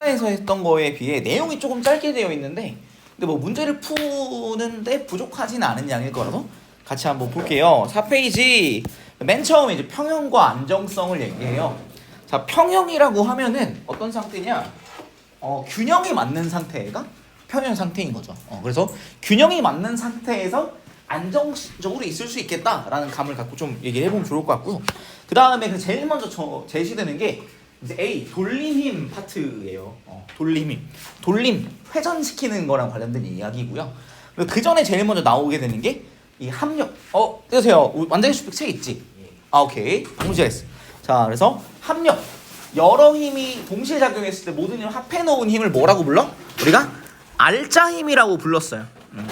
에서 했던 거에 비해 내용이 조금 짧게 되어 있는데 근데 뭐 문제를 푸는데 부족하진 않은 양일 거라서 같이 한번 볼게요. 4페이지 맨 처음에 이제 평형과 안정성을 얘기해요. 자, 평형이라고 하면은 어떤 상태냐? 균형이 맞는 상태가 평형 상태인 거죠. 그래서 균형이 맞는 상태에서 안정적으로 있을 수 있겠다라는 감을 갖고 좀 얘기를 해보면 좋을 것 같고요. 그 다음에 제일 먼저 제시되는 게 이제 A 돌림 힘 파트예요. 돌림 회전시키는 거랑 관련된 이야기고요. 그 전에 제일 먼저 나오게 되는 게 이 합력. 떼세요. 완전히 슈픽 책 있지? 오케이. 방금 잘했어. 자, 그래서 합력. 여러 힘이 동시에 작용했을 때 모든 힘을 합해 놓은 힘을 뭐라고 불러? 우리가 알짜 힘이라고 불렀어요.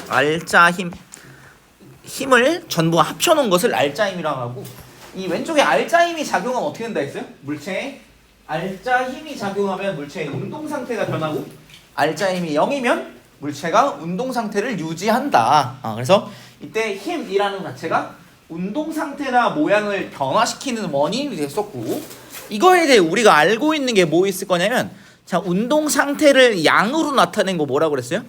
알짜 힘. 힘을 전부 합쳐 놓은 것을 알짜 힘이라고 하고, 이 왼쪽에 알짜 힘이 작용하면 어떻게 된다 했어요? 물체에 알짜 힘이 작용하면 물체의 운동 상태가 변하고, 알짜 힘이 0이면 물체가 운동 상태를 유지한다. 그래서 이때 힘이라는 자체가 운동 상태나 모양을 변화시키는 원인이 됐었고, 이거에 대해 우리가 알고 있는 게 뭐 있을 거냐면, 자, 운동 상태를 양으로 나타낸 거 뭐라고 그랬어요?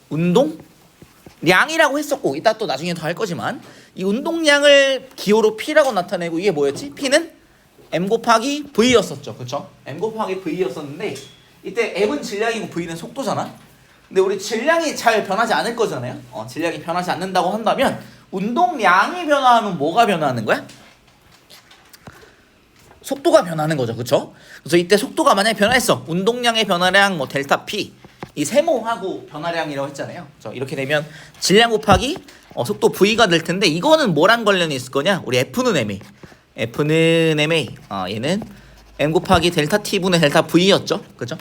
운동량이라고 했었고, 이따 또 나중에 더 할 거지만, 이 운동량을 기호로 P라고 나타내고, 이게 뭐였지? P는 M 곱하기 V였었죠. 그쵸? M 곱하기 V였었는데, 이때 M은 질량이고 V는 속도잖아? 근데 우리 질량이 잘 변하지 않을 거잖아요? 질량이 변하지 않는다고 한다면, 운동량이 변화하면 뭐가 변화하는 거야? 속도가 변하는 거죠. 그쵸? 그래서 이때 속도가 만약에 변화했어. 운동량의 변화량 뭐 델타 P 이 세모하고 변화량이라고 했잖아요. 그래서 이렇게 되면 질량 곱하기 속도 V가 될 텐데, 이거는 뭐랑 관련이 있을 거냐? 우리 F는 MA. 얘는 M 곱하기 델타 T분의 델타 V였죠. 그죠?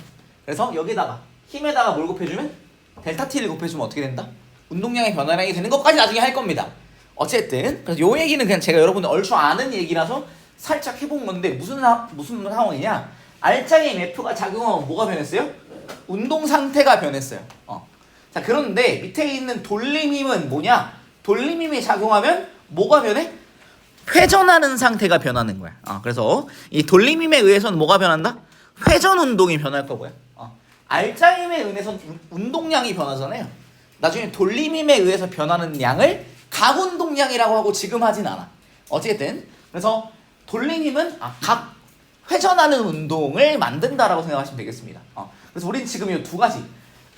그래서 여기다가 힘에다가 뭘 곱해주면? 델타 T를 곱해주면 어떻게 된다? 운동량의 변화량이 되는 것까지 나중에 할 겁니다. 어쨌든 그래서 요 얘기는 그냥 제가 여러분들 얼추 아는 얘기라서 살짝 해본 건데, 무슨 상황이냐? 알짜임 F가 작용하면 뭐가 변했어요? 운동 상태가 변했어요. 자, 그런데 밑에 있는 돌림 힘은 뭐냐? 돌림 힘이 작용하면 뭐가 변해? 회전하는 상태가 변하는 거야. 그래서 이 돌림 힘에 의해서는 뭐가 변한다? 회전 운동이 변할 거고요. 알짜 힘에 의해서 운동량이 변하잖아요. 나중에 돌림 힘에 의해서 변하는 양을 각 운동량이라고 하고 지금 하진 않아. 어쨌든 그래서 돌림 힘은 각 회전하는 운동을 만든다라고 생각하시면 되겠습니다. 그래서 우린 지금 이 두 가지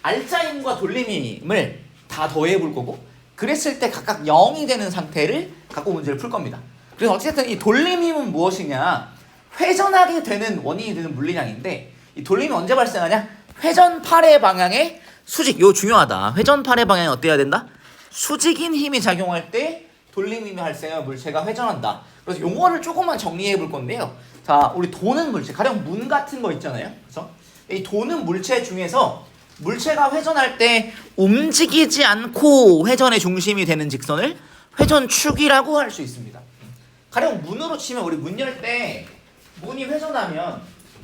알짜 힘과 돌림 힘을 다 더해 볼 거고, 그랬을 때 각각 0이 되는 상태를 갖고 문제를 풀 겁니다. 그래서 어쨌든 이 돌림 힘은 무엇이냐? 회전하게 되는 원인이 되는 물리량인데, 이 돌림이 언제 발생하냐? 회전팔의 방향의 수직. 이거 중요하다. 회전팔의 방향이 어때야 된다? 수직인 힘이 작용할 때 돌림 힘이 발생하면 물체가 회전한다. 그래서 용어를 조금만 정리해 볼 건데요. 자, 우리 도는 물체, 가령 문 같은 거 있잖아요. 그래서 이 도는 물체 중에서 물체가 회전할 때 움직이지 않고 회전의 중심이 되는 직선을 회전축이라고 할 수 있습니다. 가령 문으로 치면 우리 문 열 때 문이 회전하면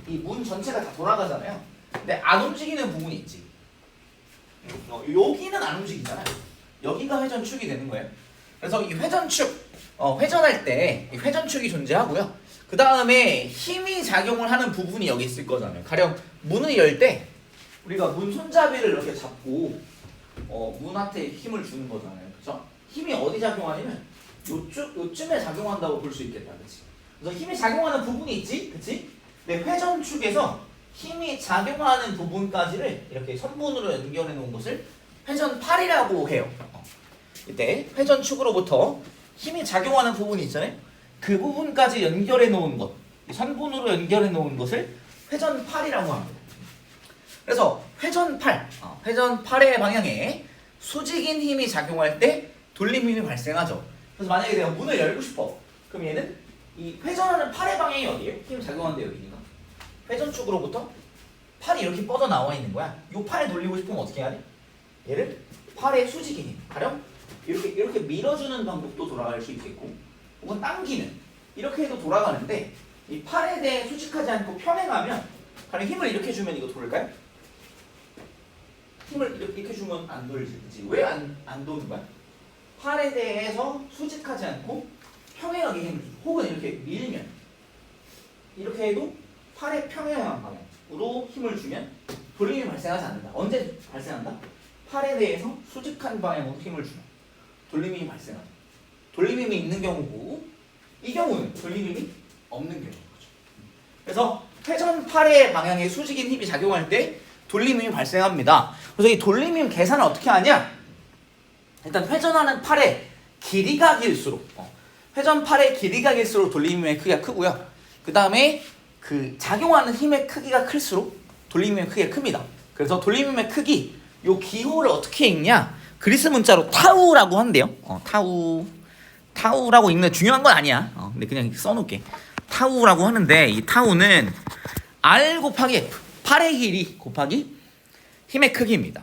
이 문 전체가 다 돌아가잖아요. 근데 안 움직이는 부분이 있지. 여기는 안 움직이잖아요. 여기가 회전축이 되는 거예요. 그래서 이 회전축, 회전할 때 이 회전축이 존재하고요. 그 다음에 힘이 작용을 하는 부분이 여기 있을 거잖아요. 가령 문을 열 때 우리가 문 손잡이를 이렇게 잡고 문한테 힘을 주는 거잖아요. 그렇죠? 힘이 어디 작용하냐면 요쯤에 작용한다고 볼 수 있겠다. 그렇지? 그래서 힘이 작용하는 부분이 있지? 그렇지? 근데 회전축에서 힘이 작용하는 부분까지를 이렇게 선분으로 연결해 놓은 것을 회전팔이라고 해요. 이때 회전축으로부터 힘이 작용하는 부분이 있잖아요. 그 부분까지 연결해 놓은 것, 선분으로 연결해 놓은 것을 회전팔이라고 합니다. 그래서 회전팔의 방향에 수직인 힘이 작용할 때 돌림 힘이 발생하죠. 그래서 만약에 내가 문을 열고 싶어. 그럼 얘는 이 회전하는 팔의 방향이 어디예요? 힘이 작용하는 데 여기니까. 회전축으로부터 팔이 이렇게 뻗어 나와 있는 거야. 이 팔을 돌리고 싶으면 어떻게 해야 돼? 얘를 팔의 수직인 힘, 가령 이렇게 밀어주는 방법도 돌아갈 수 있겠고, 혹은 당기는, 이렇게 해도 돌아가는데, 이 팔에 대해 수직하지 않고 평행하면, 가령 힘을 이렇게 주면 이거 돌을까요? 힘을 이렇게 주면 안 돌지, 그치? 왜 안 도는 거야? 팔에 대해서 수직하지 않고 평행하게 힘을 주고, 혹은 이렇게 밀면, 이렇게 해도 팔의 평행한 방향으로 힘을 주면 돌림이 발생하지 않는다. 언제 발생한다? 팔에 대해서 수직한 방향으로 힘을 주면 돌림이 발생하죠. 돌림이 있는 경우고 이 경우는 돌림이 없는 경우인 거죠. 그래서 회전 팔의 방향에 수직인 힘이 작용할 때 돌림이 발생합니다. 그래서 이 돌림임 계산을 어떻게 하냐? 일단 회전하는 팔의 길이가 길수록 회전 팔의 길이가 길수록 돌림임의 크기가 크고요. 그 다음에 그 작용하는 힘의 크기가 클수록 돌림임의 크기가 큽니다. 그래서 돌림임의 크기 요 기호를 어떻게 읽냐? 그리스 문자로 타우라고 한대요. 타우라고 읽는 중요한 건 아니야. 근데 그냥 써놓을게. 타우라고 하는데 이 타우는 R 곱하기 F, 팔의 길이 곱하기 힘의 크기입니다.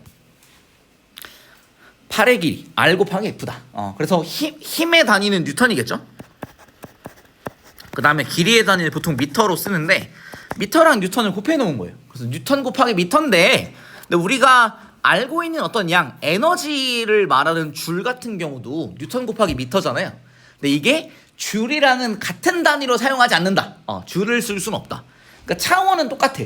팔의 길이 R 곱하기 F다. 그래서 힘의 단위는 뉴턴이겠죠? 그 다음에 길이의 단위를 보통 미터로 쓰는데 미터랑 뉴턴을 곱해 놓은 거예요. 그래서 뉴턴 곱하기 미터인데 근데 우리가 알고 있는 어떤 양 에너지를 말하는 줄 같은 경우도 뉴턴 곱하기 미터잖아요. 근데 이게 줄이랑은 같은 단위로 사용하지 않는다. 줄을 쓸 수는 없다. 그러니까 차원은 똑같아.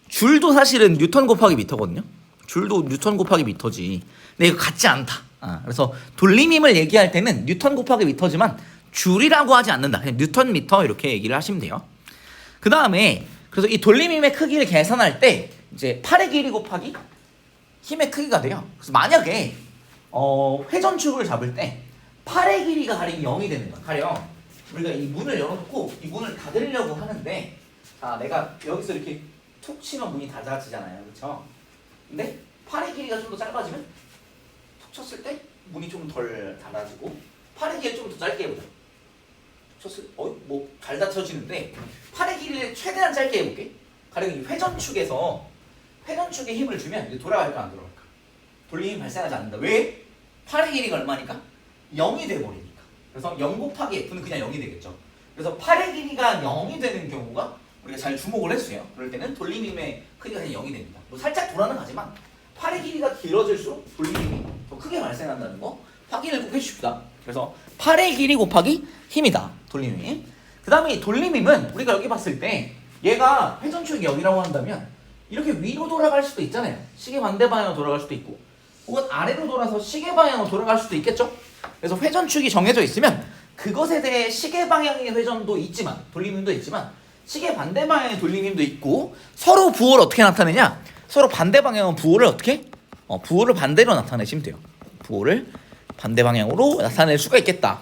줄도 사실은 뉴턴 곱하기 미터거든요. 줄도 뉴턴 곱하기 미터지. 근데 이거 같지 않다. 그래서 돌림임을 얘기할 때는 뉴턴 곱하기 미터지만 줄이라고 하지 않는다. 그냥 뉴턴 미터 이렇게 얘기를 하시면 돼요. 그 다음에 그래서 이 돌림임의 크기를 계산할 때 이제 팔의 길이 곱하기 힘의 크기가 돼요. 그래서 만약에 회전축을 잡을 때 팔의 길이가 가령 0이 되는 거야. 가령 우리가 이 문을 열어놓고 이 문을 닫으려고 하는데 내가 여기서 이렇게 툭 치면 문이 닫아지잖아요. 그렇죠? 근데 팔의 길이가 좀 더 짧아지면 툭 쳤을 때 문이 좀 덜 닫아지고 팔의 길이를 좀 더 짧게 해보자. 쳤을 뭐 잘 닫혀지는데 팔의 길이를 최대한 짧게 해볼게. 가령 이 회전축에 힘을 주면 돌아갈까 안 돌아갈까? 돌림이 발생하지 않는다. 왜? 팔의 길이가 얼마니까? 0이 돼버리니까. 그래서 0 곱하기 F는 그냥 0이 되겠죠. 그래서 팔의 길이가 0이 되는 경우가 우리가 잘 주목을 했어요. 그럴 때는 돌림임의 크기가 그냥 0이 됩니다. 뭐 살짝 돌아는 가지만 팔의 길이가 길어질수록 돌림임이 더 크게 발생한다는 거 확인을 꼭 해주십시다. 그래서 팔의 길이 곱하기 힘이다. 돌림임. 그 다음에 이 돌림임은 우리가 여기 봤을 때 얘가 회전축이 0이라고 한다면 이렇게 위로 돌아갈 수도 있잖아요. 시계 반대 방향으로 돌아갈 수도 있고 혹은 아래로 돌아서 시계 방향으로 돌아갈 수도 있겠죠. 그래서 회전축이 정해져 있으면 그것에 대해 시계 방향의 회전도 있지만 돌림임도 있지만 시계 반대 방향의 돌림임도 있고 서로 부호를 어떻게 나타내냐? 서로 반대 방향은 부호를 어떻게? 부호를 반대로 나타내시면 돼요. 부호를 반대 방향으로 나타낼 수가 있겠다.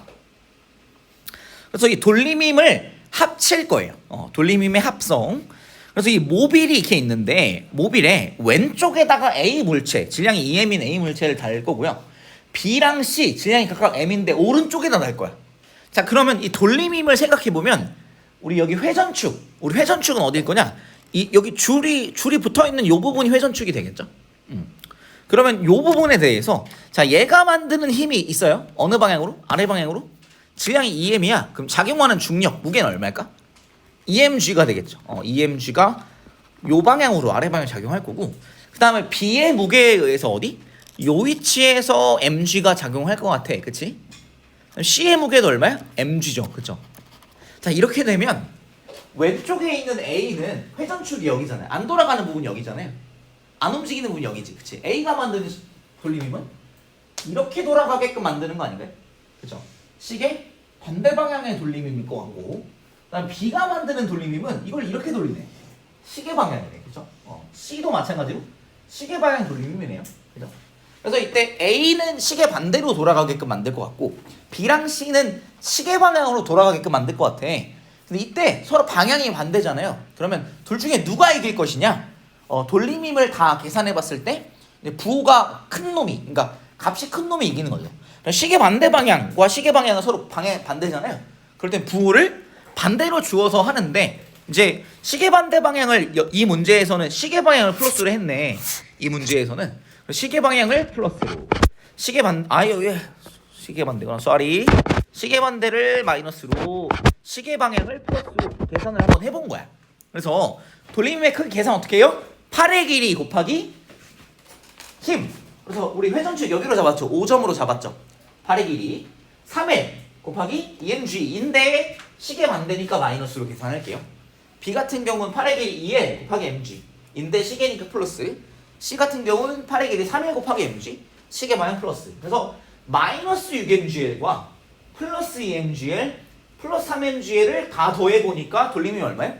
그래서 이 돌림임을 합칠 거예요. 돌림임의 합성. 그래서 이 모빌이 이렇게 있는데 모빌에 왼쪽에다가 A 물체, 질량이 2m인 A 물체를 달 거고요. B랑 C, 질량이 각각 m인데 오른쪽에다 달 거야. 자, 그러면 이 돌림임을 생각해 보면 우리 여기 우리 회전축은 어디일 거냐? 여기 줄이 붙어 있는 이 부분이 회전축이 되겠죠. 그러면 이 부분에 대해서 자, 얘가 만드는 힘이 있어요. 어느 방향으로? 아래 방향으로? 질량이 2m이야. 그럼 작용하는 중력, 무게는 얼마일까? EMG가 되겠죠. EMG가 요 방향으로 아래 방향 작용할 거고 그 다음에 B의 무게에 의해서 어디? 요 위치에서 MG가 작용할 것 같아. 그치? C의 무게도 얼마야? MG죠. 그쵸? 자, 이렇게 되면 왼쪽에 있는 A는 회전축이 여기잖아요. 안 돌아가는 부분이 여기잖아요. 안 움직이는 부분이 여기지. 그치? A가 만드는 돌림임은 이렇게 돌아가게끔 만드는 거 아닌가요? 그쵸? 시계 반대 방향의 돌림임일 것 같고 그다음 B가 만드는 돌림임은 이걸 이렇게 돌리네. 시계 방향이네. 그죠? C도 마찬가지로 시계 방향 돌림임이네요. 그죠? 그래서 이때 A는 시계 반대로 돌아가게끔 만들 것 같고 B랑 C는 시계 방향으로 돌아가게끔 만들 것 같아. 근데 이때 서로 방향이 반대잖아요. 그러면 둘 중에 누가 이길 것이냐? 돌림임을 다 계산해 봤을 때 부호가 큰 놈이, 그러니까 값이 큰 놈이 이기는 거죠. 시계 반대 방향과 시계 방향은 서로 방향 반대잖아요. 그럴 땐 부호를 반대로 주어서 하는데 이제 시계 반대 방향을 이 문제에서는 시계 방향을 플러스로 했네. 이 문제에서는 시계 방향을 플러스로 시계 반대구나. 시계 반대를 마이너스로 시계 방향을 플러스로 계산을 한번 해본 거야. 그래서 돌림임의 크기 계산 어떻게 해요? 팔의 길이 곱하기 힘. 그래서 우리 회전축 여기로 잡았죠. 5점으로 잡았죠. 팔의 길이 3L 곱하기 EMG인데 시계 반대니까 마이너스로 계산할게요. B 같은 경우는 팔의 길이 2L 곱하기 MG인데 시계니까 플러스 C 같은 경우는 8의 길이 3일 곱하기 mg 식의 방향 플러스. 그래서 마이너스 6mgl과 플러스 2mgl 플러스 3mgl을 다 더해보니까 돌림이 얼마예요?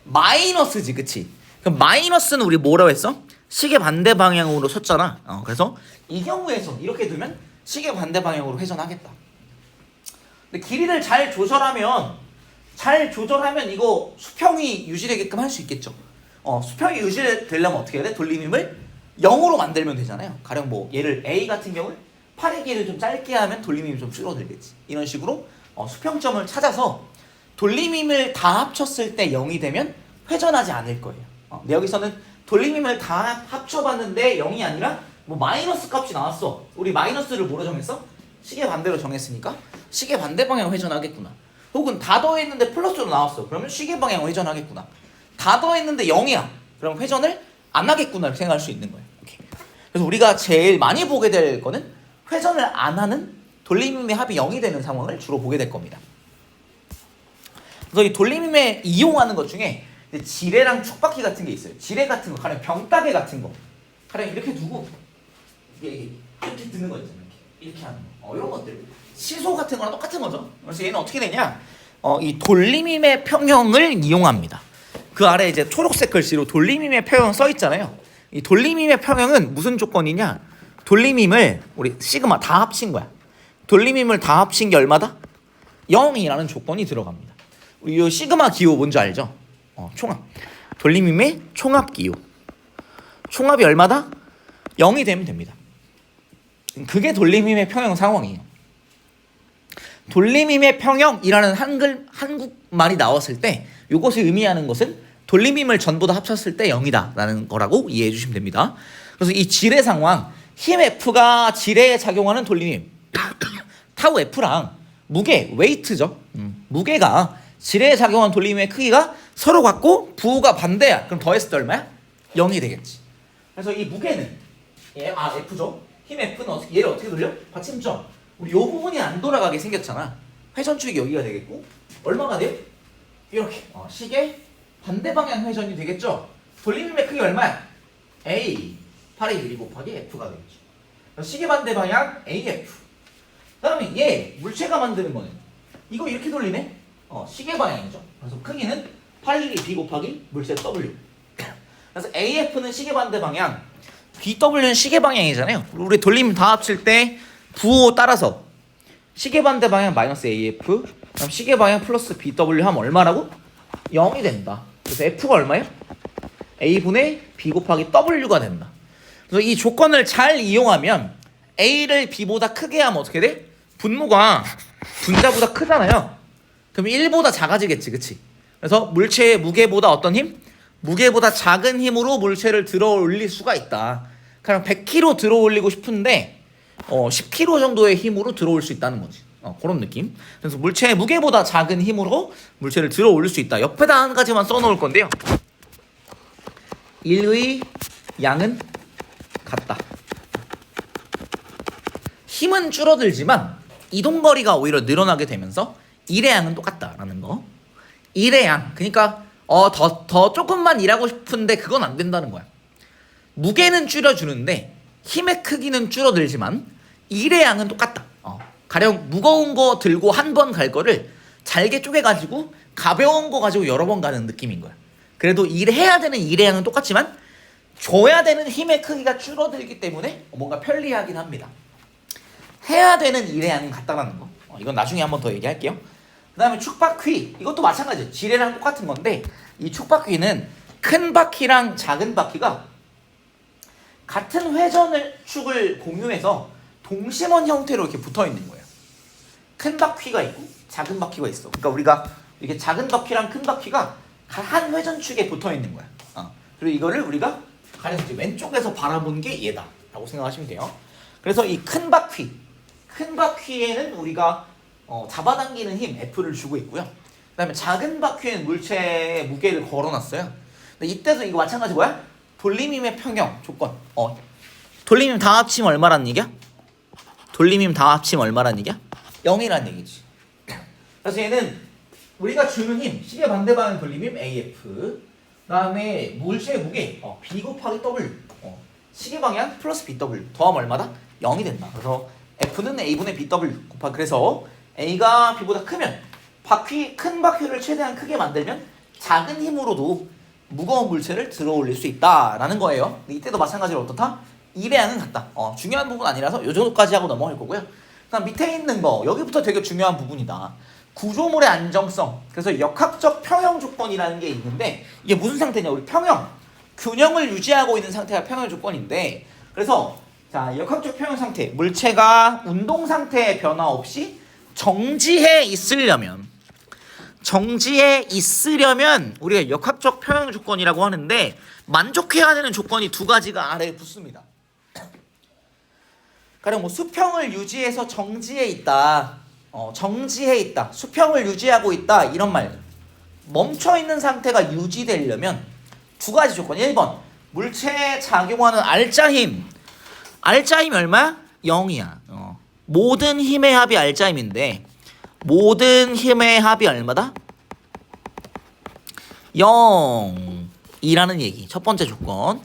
마이너스지, 그치? 그럼 마이너스는 우리 뭐라고 했어? 식의 반대 방향으로 섰잖아. 그래서 이 경우에서 이렇게 두면 식의 반대 방향으로 회전하겠다. 근데 길이를 잘 조절하면 이거 수평이 유지되게끔 할 수 있겠죠. 수평이 유지되려면 어떻게 해야 돼? 돌림임을 0으로 만들면 되잖아요. 가령 뭐 얘를 A 같은 경우는 8의 길이를 좀 짧게 하면 돌림임이 좀 줄어들겠지. 이런 식으로 수평점을 찾아서 돌림임을 다 합쳤을 때 0이 되면 회전하지 않을 거예요. 근데 여기서는 돌림임을 다 합쳐봤는데 0이 아니라 뭐 마이너스 값이 나왔어. 우리 마이너스를 뭐로 정했어? 식의 반대로 정했으니까 식의 반대 방향 회전하겠구나. 혹은 다 더했는데 플러스로 나왔어. 그러면 식의 방향 회전하겠구나. 다 더했는데 0이야. 그럼 회전을 안 하겠구나 생각할 수 있는 거예요. 오케이. 그래서 우리가 제일 많이 보게 될 거는 회전을 안 하는 돌림임의 합이 0이 되는 상황을 주로 보게 될 겁니다. 그래서 이 돌림임에 이용하는 것 중에 지뢰랑 촉바퀴 같은 게 있어요. 지뢰 같은 거, 가령 병따개 같은 거, 가령 이렇게 두고 이게 이렇게 드는 거 있잖아요. 이렇게 하는 거. 이런 것들. 시소 같은 거랑 똑같은 거죠. 그래서 얘는 어떻게 되냐? 이 돌림임의 평형을 이용합니다. 그 아래 이제 초록색 글씨로 돌림임의 평형 써 있잖아요. 이 돌림임의 평형은 무슨 조건이냐? 돌림임을 우리 시그마 다 합친 거야. 돌림임을 다 합친 게 얼마다? 0이라는 조건이 들어갑니다. 우리 이 시그마 기호 뭔지 알죠? 총합. 돌림임의 총합 기호. 총합이 얼마다? 0이 되면 됩니다. 그게 돌림임의 평형 상황이에요. 돌림임의 평형이라는 한국말이 나왔을 때 이것이 의미하는 것은 돌림임을 전부 다 합쳤을 때 0이다 라는 거라고 이해해 주시면 됩니다. 그래서 이 지뢰 상황, 힘 F가 지뢰에 작용하는 돌림임 타우 F랑 무게, 웨이트죠. 무게가 지뢰에 작용한 돌림임의 크기가 서로 같고 부호가 반대야. 그럼 더했을 때 얼마야? 0이 되겠지. 그래서 이 무게는 F죠. 힘 F는 얘를 어떻게 돌려? 받침점. 우리 요 부분이 안 돌아가게 생겼잖아. 회전축이 여기가 되겠고 얼마가 돼요? 이렇게 식의 반대 방향 회전이 되겠죠. 돌림임의 크기 얼마야? A 8의 1 곱하기 F가 되겠죠. 식의 반대 방향 AF. 그다음에 얘 물체가 만드는 거는 이거 이렇게 돌리네. 식의 방향이죠. 그래서 크기는 8의 1 B 곱하기 물체 W. 그래서 AF는 식의 반대 방향, BW는 식의 방향이잖아요. 우리 돌림 다 합칠 때 부호 따라서 식의 반대 방향 마이너스 AF, 그럼 식의 방향 플러스 BW 하면 얼마라고? 0이 된다. 그래서 F가 얼마예요? A분의 B 곱하기 W가 된다. 그래서 이 조건을 잘 이용하면 A를 B보다 크게 하면 어떻게 돼? 분모가 분자보다 크잖아요. 그럼 1보다 작아지겠지, 그치? 그래서 물체의 무게보다 어떤 힘? 무게보다 작은 힘으로 물체를 들어 올릴 수가 있다. 그냥 100kg 들어 올리고 싶은데 10kg 정도의 힘으로 들어올 수 있다는 거지. 그런 느낌. 그래서 물체의 무게보다 작은 힘으로 물체를 들어 올릴 수 있다. 옆에다 한 가지만 써놓을 건데요. 1의 양은 같다. 힘은 줄어들지만 이동거리가 오히려 늘어나게 되면서 1의 양은 똑같다라는 거. 1의 양. 그러니까 더 조금만 일하고 싶은데 그건 안 된다는 거야. 무게는 줄여주는데 힘의 크기는 줄어들지만 1의 양은 똑같다. 가령 무거운 거 들고 한 번 갈 거를 잘게 쪼개가지고 가벼운 거 가지고 여러 번 가는 느낌인 거야. 그래도 해야 되는 1의 양은 똑같지만 줘야 되는 힘의 크기가 줄어들기 때문에 뭔가 편리하긴 합니다. 해야 되는 1의 양은 같다라는 거. 이건 나중에 한번 더 얘기할게요. 그 다음에 축바퀴. 이것도 마찬가지예요. 지뢰랑 똑같은 건데 이 축바퀴는 큰 바퀴랑 작은 바퀴가 같은 축을 공유해서 동심원 형태로 이렇게 붙어 있는 거예요. 큰 바퀴가 있고 작은 바퀴가 있어. 그러니까 우리가 이게 작은 바퀴랑 큰 바퀴가 한 회전축에 붙어 있는 거야. 그리고 이거를 우리가 가령 이제 왼쪽에서 바라보는 게 얘다라고 생각하시면 돼요. 그래서 이 큰 바퀴에는 우리가 잡아당기는 힘 F를 주고 있고요. 그다음에 작은 바퀴에는 물체의 무게를 걸어놨어요. 근데 이때도 이거 마찬가지 뭐야? 돌림임의 평형 조건. 돌림임 다 합치면 얼마라는 얘기야? 돌림임 다 합치면 얼마라는 얘기야? 0이라는 얘기지. 그래서 얘는 우리가 주는 힘, 식의 반대 방향 돌림임 AF, 그다음에 물체의 무게 B 곱하기 W, 시계방향 플러스 BW 더하면 얼마다? 0이 된다. 그래서 F는 A분의 BW 곱하기 그래서 A가 B보다 크면 큰 바퀴를 최대한 크게 만들면 작은 힘으로도 무거운 물체를 들어 올릴 수 있다라는 거예요. 이때도 마찬가지로 어떻다? 이 배양은 같다. 중요한 부분 아니라서 요 정도까지 하고 넘어갈 거고요. 그다음 밑에 있는 거 여기부터 되게 중요한 부분이다. 구조물의 안정성. 그래서 역학적 평형 조건이라는 게 있는데 이게 무슨 상태냐? 우리 평형, 균형을 유지하고 있는 상태가 평형 조건인데 그래서 자 역학적 평형 상태, 물체가 운동 상태의 변화 없이 정지해 있으려면 우리가 역학적 평형 조건이라고 하는데 만족해야 되는 조건이 두 가지가 아래에 붙습니다. 가령 뭐 수평을 유지해서 정지해 있다, 수평을 유지하고 있다 이런 말들. 멈춰 있는 상태가 유지되려면 두 가지 조건. 1번 물체에 작용하는 알짜힘 얼마야? 0이야. 모든 힘의 합이 알짜힘인데 모든 힘의 합이 얼마다? 0이라는 얘기. 첫 번째 조건.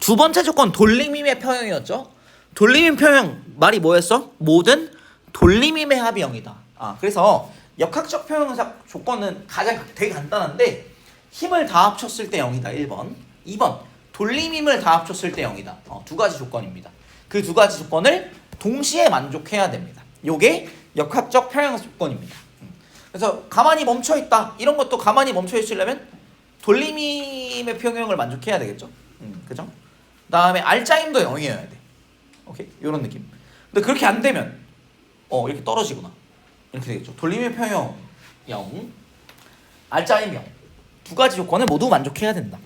두 번째 조건 돌림힘의 평형이었죠. 돌림힘 평형 말이 뭐였어? 모든 돌림힘의 합이 0이다. 그래서 역학적 평형 조건은 되게 간단한데 힘을 다 합쳤을 때 0이다. 1번. 2번 돌림힘을 다 합쳤을 때 0이다. 두 가지 조건입니다. 그 두 가지 조건을 동시에 만족해야 됩니다. 요게 역학적 평형 조건입니다. 그래서 가만히 멈춰 있다. 이런 것도 가만히 멈춰 있으려면 돌림힘의 평형을 만족해야 되겠죠. 그죠? 그다음에 알짜힘도 0이어야 돼. 오케이? 요런 느낌. 근데 그렇게 안 되면 이렇게 떨어지거나 이렇게 되겠죠. 돌림힘의 평형 0, 알짜힘 0. 두 가지 조건을 모두 만족해야 된다.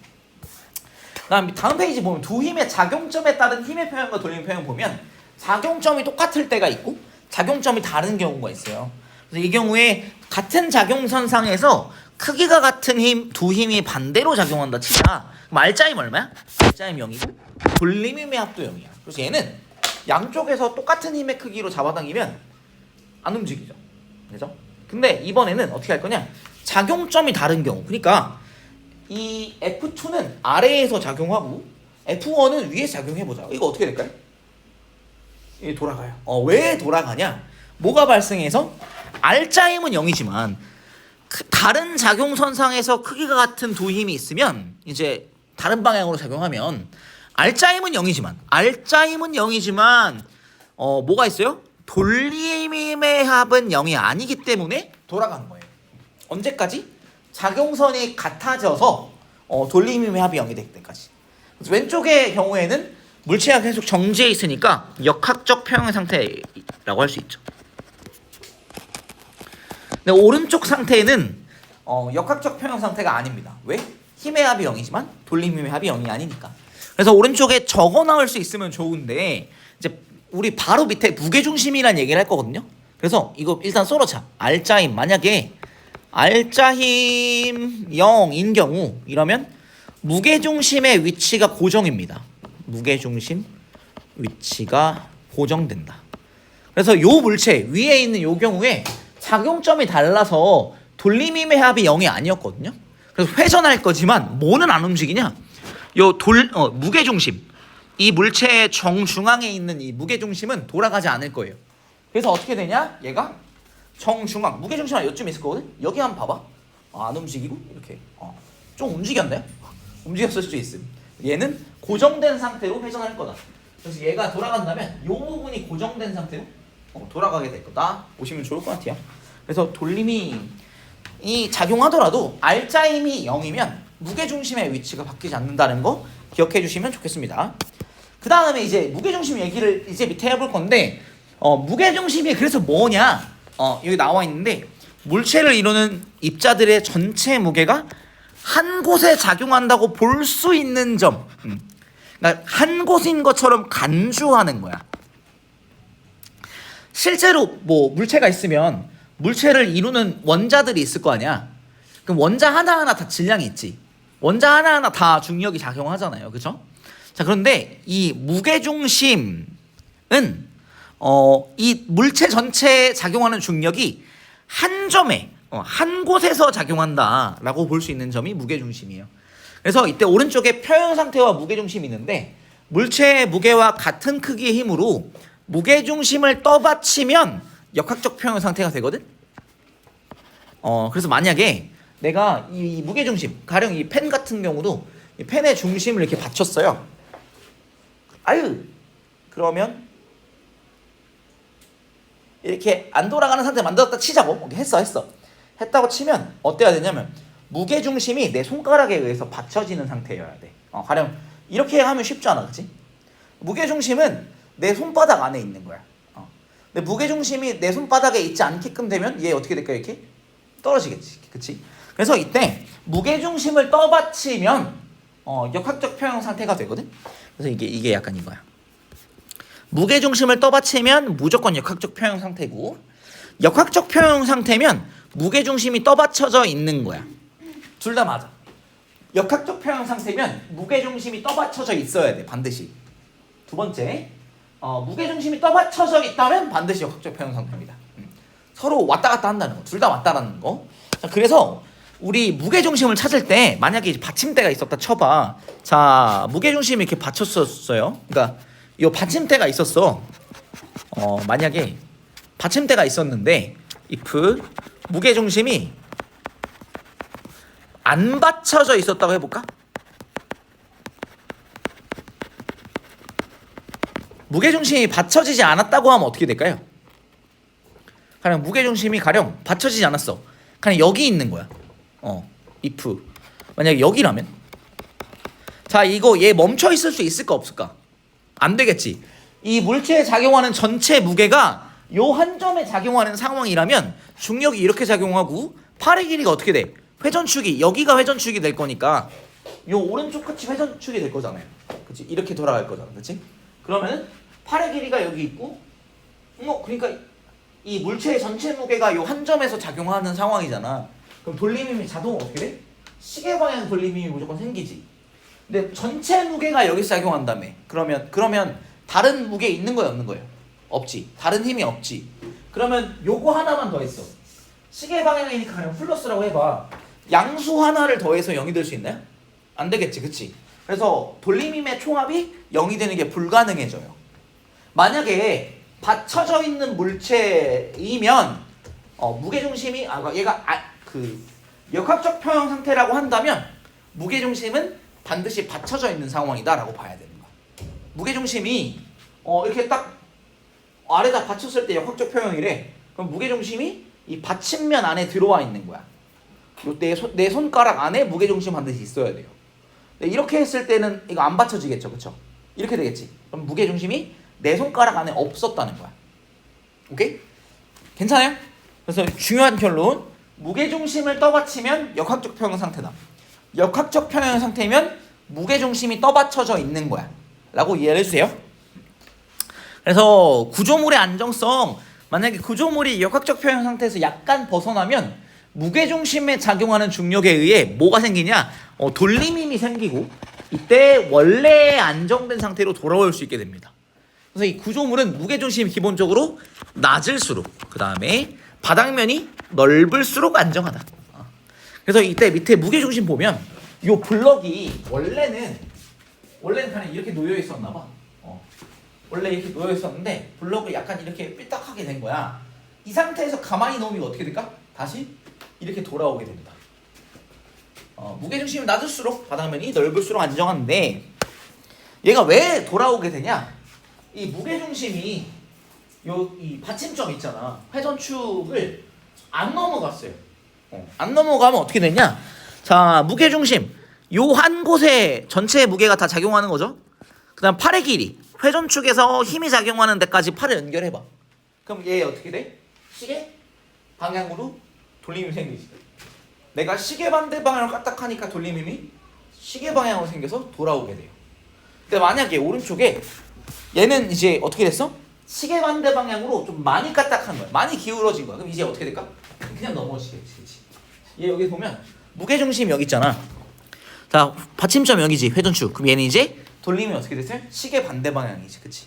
다음 페이지 보면 두 힘의 작용점에 따른 힘의 평형과 돌림힘 평형 보면 작용점이 똑같을 때가 있고 작용점이 다른 경우가 있어요. 그래서 이 경우에 같은 작용선상에서 크기가 같은 두 힘이 반대로 작용한다 치자. 그럼 알짜힘 얼마야? 알짜힘 0이고 돌림힘의 합도 0이야. 그래서 얘는 양쪽에서 똑같은 힘의 크기로 잡아당기면 안 움직이죠. 그죠? 근데 이번에는 어떻게 할 거냐? 작용점이 다른 경우. 그러니까 이 F2는 아래에서 작용하고 F1은 위에서 작용해보자. 이거 어떻게 될까요? 이게 돌아가요. 왜 돌아가냐? 뭐가 발생해서 알짜힘은 0이지만 다른 작용선상에서 크기가 같은 두 힘이 있으면 이제 다른 방향으로 작용하면 알짜힘은 0이지만 뭐가 있어요? 돌림힘의 합은 0이 아니기 때문에 돌아간 거예요. 언제까지? 작용선이 같아져서 돌림힘의 합이 0이 될 때까지. 그래서 왼쪽의 경우에는 물체가 계속 정지해 있으니까 역학적 평형 상태라고 할 수 있죠. 근데 오른쪽 상태는 역학적 평형 상태가 아닙니다. 왜? 힘의 합이 0이지만 돌림힘의 합이 0이 아니니까. 그래서 오른쪽에 적어 나올 수 있으면 좋은데 이제 우리 바로 밑에 무게중심이라는 얘기를 할 거거든요. 그래서 이거 일단 써놓자. 알짜힘 만약에 알짜힘 0인 경우 이러면 무게중심의 위치가 고정입니다. 무게중심 위치가 고정된다. 그래서 요 물체 위에 있는 요 경우에 작용점이 달라서 돌림힘의 합이 0이 아니었거든요. 그래서 회전할 거지만 뭐는 안 움직이냐? 무게중심, 이 물체의 정중앙에 있는 이 무게중심은 돌아가지 않을 거예요. 그래서 어떻게 되냐? 얘가 정중앙, 무게중심은 요쯤 있을 거거든? 여기 한번 봐봐. 안 움직이고 이렇게 좀 움직였나요? 움직였을 수 있음. 얘는 고정된 상태로 회전할 거다. 그래서 얘가 돌아간다면 이 부분이 고정된 상태로 돌아가게 될 거다. 보시면 좋을 것 같아요. 그래서 돌림이 작용하더라도 알짜힘이 0이면 무게중심의 위치가 바뀌지 않는다는 거 기억해 주시면 좋겠습니다. 그 다음에 이제 무게중심 얘기를 이제 밑에 해볼 건데 무게중심이 그래서 뭐냐? 여기 나와 있는데 물체를 이루는 입자들의 전체 무게가 한 곳에 작용한다고 볼 수 있는 점. 그러니까 한 곳인 것처럼 간주하는 거야. 실제로 뭐 물체가 있으면 물체를 이루는 원자들이 있을 거 아니야. 그럼 원자 하나하나 다 질량이 있지. 원자 하나하나 다 중력이 작용하잖아요. 그죠? 자, 그런데 이 무게중심은 이 물체 전체에 작용하는 중력이 한 점에 한 곳에서 작용한다라고 볼 수 있는 점이 무게중심이에요. 그래서 이때 오른쪽에 평형 상태와 무게중심이 있는데 물체의 무게와 같은 크기의 힘으로 무게중심을 떠받치면 역학적 평형 상태가 되거든. 그래서 만약에 내가 이 무게중심, 가령 이 펜 같은 경우도 이 펜의 중심을 이렇게 받쳤어요. 그러면 이렇게 안 돌아가는 상태 만들었다 치자고. 했다고 치면 어때야 되냐면 무게중심이 내 손가락에 의해서 받쳐지는 상태여야 돼. 가령 이렇게 하면 쉽잖아, 그치? 무게중심은 내 손바닥 안에 있는 거야. 근데 무게중심이 내 손바닥에 있지 않게끔 되면 얘 어떻게 될까? 이렇게 떨어지겠지, 그치? 그래서 이때 무게중심을 떠받치면 역학적 평형 상태가 되거든. 그래서 이게 약간 이거야. 무게중심을 떠받치면 무조건 역학적 평형 상태고, 역학적 평형 상태면 무게중심이 떠받쳐져 있는 거야. 둘 다 맞아. 역학적 평형 상태면 무게중심이 떠받쳐져 있어야 돼, 반드시. 두 번째, 무게중심이 떠받쳐져 있다면 반드시 역학적 평형 상태입니다. 서로 왔다 갔다 한다는 거. 둘 다 왔다라는 거. 자, 그래서 우리 무게중심을 찾을 때 만약에 이제 받침대가 있었다 쳐봐. 자, 무게중심이 이렇게 받쳤었어요. 그러니까 이 받침대가 있었어. 만약에 받침대가 있었는데 if 무게중심이 안 받쳐져 있었다고 해볼까? 무게중심이 받쳐지지 않았다고 하면 어떻게 될까요? 가령 무게중심이 가령 받쳐지지 않았어. 그냥 여기 있는 거야. if 만약에 여기라면, 자, 이거 얘 멈춰 있을 수 있을까 없을까? 안 되겠지. 이 물체에 작용하는 전체 무게가 요 한 점에 작용하는 상황이라면 중력이 이렇게 작용하고 팔의 길이가 어떻게 돼? 회전축이 여기가 회전축이 될 거니까 요 오른쪽 끝이 회전축이 될 거잖아요. 그렇지? 이렇게 돌아갈 거잖아. 그렇지? 그러면 팔의 길이가 여기 있고, 그러니까 이 물체의 전체 무게가 요 한 점에서 작용하는 상황이잖아. 그럼 돌림힘이 자동으로 어떻게 돼? 시계 방향 돌림힘이 무조건 생기지. 근데 전체 무게가 여기서 작용한다며. 그러면 다른 무게 있는 거야, 없는 거예요? 없지. 다른 힘이 없지. 그러면 요거 하나만 더 있어. 시계 방향이니까 그냥 플러스라고 해봐. 양수 하나를 더해서 0이 될 수 있나요? 안 되겠지, 그치? 그래서 돌림힘의 총합이 0이 되는 게 불가능해져요. 만약에 받쳐져 있는 물체이면 무게중심이 얘가 역학적 평형 상태라고 한다면 무게중심은 반드시 받쳐져 있는 상황이다라고 봐야 되는 거야. 무게중심이 이렇게 딱 아래다 받쳤을 때 역학적 평형이래. 그럼 무게중심이 이 받침면 안에 들어와 있는 거야. 내 손가락 안에 무게중심 반드시 있어야 돼요. 근데 이렇게 했을 때는 이거 안 받쳐지겠죠, 그쵸? 이렇게 되겠지. 그럼 무게중심이 내 손가락 안에 없었다는 거야. 오케이? 괜찮아요? 그래서 중요한 결론, 무게중심을 떠받치면 역학적 평형 상태다. 역학적 평형 상태면 무게중심이 떠받쳐져 있는 거야 라고 이해를 해주세요. 그래서 구조물의 안정성, 만약에 구조물이 역학적 평형 상태에서 약간 벗어나면 무게중심에 작용하는 중력에 의해 뭐가 생기냐? 돌림힘이 생기고 이때 원래의 안정된 상태로 돌아올 수 있게 됩니다. 그래서 이 구조물은 무게중심이 기본적으로 낮을수록, 그 다음에 바닥면이 넓을수록 안정하다. 그래서 이때 밑에 무게중심 보면 요 블럭이 원래는 그냥 이렇게 놓여 있었나 봐. 원래 이렇게 놓여 있었는데 블럭을 약간 이렇게 삐딱하게 된 거야. 이 상태에서 가만히 놓으면 어떻게 될까? 다시 이렇게 돌아오게 됩니다. 무게중심이 낮을수록 바닥면이 넓을수록 안정한데, 얘가 왜 돌아오게 되냐? 이 무게중심이 이 받침점 있잖아. 회전축을 안 넘어갔어요. 안 넘어가면 어떻게 되냐? 자, 무게중심 요 한 곳에 전체의 무게가 다 작용하는 거죠. 그 다음 팔의 길이, 회전축에서 힘이 작용하는 데까지 팔을 연결해봐. 그럼 얘 어떻게 돼? 시계 방향으로 돌림힘이 생기지. 내가 시계 반대 방향으로 까딱하니까 돌림힘이 시계 방향으로 생겨서 돌아오게 돼요. 근데 만약에 오른쪽에 얘는 이제 어떻게 됐어? 시계 반대 방향으로 좀 많이 까딱한 거야. 많이 기울어진 거야. 그럼 이제 어떻게 될까? 그냥 넘어지겠지. 그치? 얘 여기 보면 무게중심 여기 있잖아. 자, 받침점 여기지, 회전축. 그럼 얘는 이제 돌림이 어떻게 됐어요? 시계 반대 방향이지, 그치?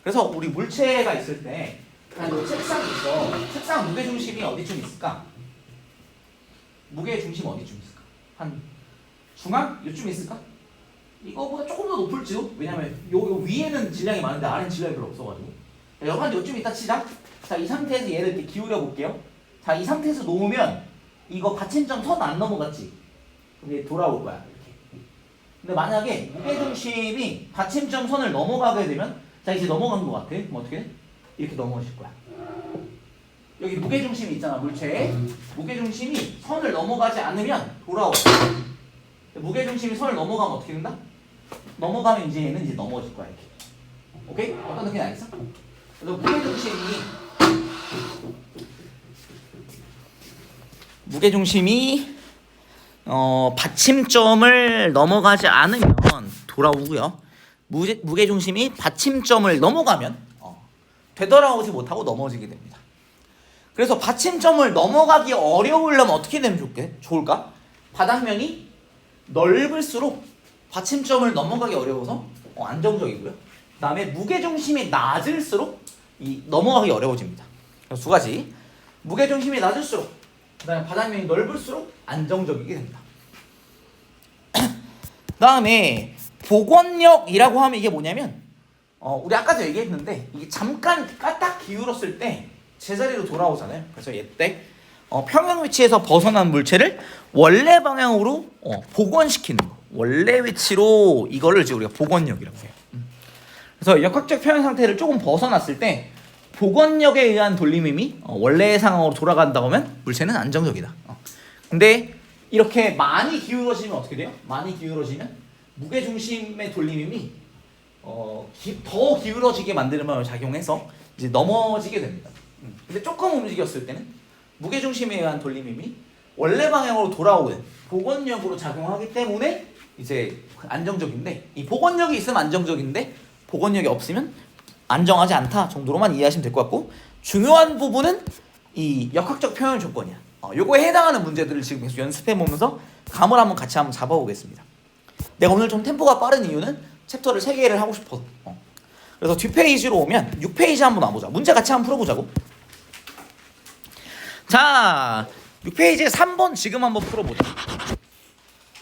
그래서 우리 물체가 있을 때, 책상이 있어. 책상 무게중심이 어디쯤 있을까? 무게중심 어디쯤 있을까? 한 중앙? 요쯤 있을까? 이거보다 조금 더 높을지도? 왜냐면 요 위에는 질량이 많은데 아래는 질량이 별로 없어가지고. 여러분 요쯤 이따 치자. 자, 이 상태에서 얘를 이렇게 기울여 볼게요. 자, 이 상태에서 놓으면 이거 받침점 선 안 넘어갔지? 그럼 얘 돌아올 거야. 이렇게. 근데 만약에 무게중심이 받침점 선을 넘어가게 되면, 자, 이제 넘어간 것 같아. 그럼 어떻게 돼? 이렇게 넘어질 거야. 여기 무게중심이 있잖아, 물체에. 무게중심이 선을 넘어가지 않으면 돌아와. 무게중심이 선을 넘어가면 어떻게 된다? 넘어가면 이제 얘는 이제 넘어질 거야, 이렇게. 오케이? 어떤 느낌이 알겠어? 그래서 무게중심이 받침점을 넘어가지 않으면 돌아오고요. 무게중심이 받침점을 넘어가면 되돌아오지 못하고 넘어지게 됩니다. 그래서 받침점을 넘어가기 어려우려면 어떻게 되면 좋을까? 바닥면이 넓을수록 받침점을 넘어가기 어려워서 안정적이고요. 그 다음에 무게중심이 낮을수록 넘어가기 어려워집니다. 그래서 두 가지. 무게중심이 낮을수록, 그 다음에 바닥면이 넓을수록 안정적이게 됩니다. 그 다음에 복원력이라고 하면 이게 뭐냐면 우리 아까도 얘기했는데 이게 잠깐 딱 기울었을 때 제자리로 돌아오잖아요. 그래서 얘때 평형 위치에서 벗어난 물체를 원래 방향으로 복원시키는 거. 원래 위치로 이거를 이제 우리가 복원력이라고 해요. 그래서 역학적 평형 상태를 조금 벗어났을 때 복원력에 의한 돌림힘이 원래의 상황으로 돌아간다고 하면 물체는 안정적이다. 근데 이렇게 많이 기울어지면 어떻게 돼요? 많이 기울어지면 무게중심의 돌림힘이 더 기울어지게 만드는 작용해서 이제 넘어지게 됩니다. 근데 조금 움직였을 때는 무게중심에 의한 돌림힘이 원래 방향으로 돌아오는 복원력으로 작용하기 때문에 이제 안정적인데, 이 복원력이 있으면 안정적인데 복원력이 없으면 안정하지 않다 정도로만 이해하시면 될 것 같고, 중요한 부분은 이 역학적 표현 조건이야. 요거에 해당하는 문제들을 지금 계속 연습해 보면서 감을 같이 한번 잡아보겠습니다. 내가 오늘 좀 템포가 빠른 이유는 챕터를 3개를 하고 싶어서. 그래서 뒷페이지로 오면 6페이지 한번 와보자. 문제 같이 한번 풀어보자고. 자, 6페이지에 3번 지금 한번 풀어보자.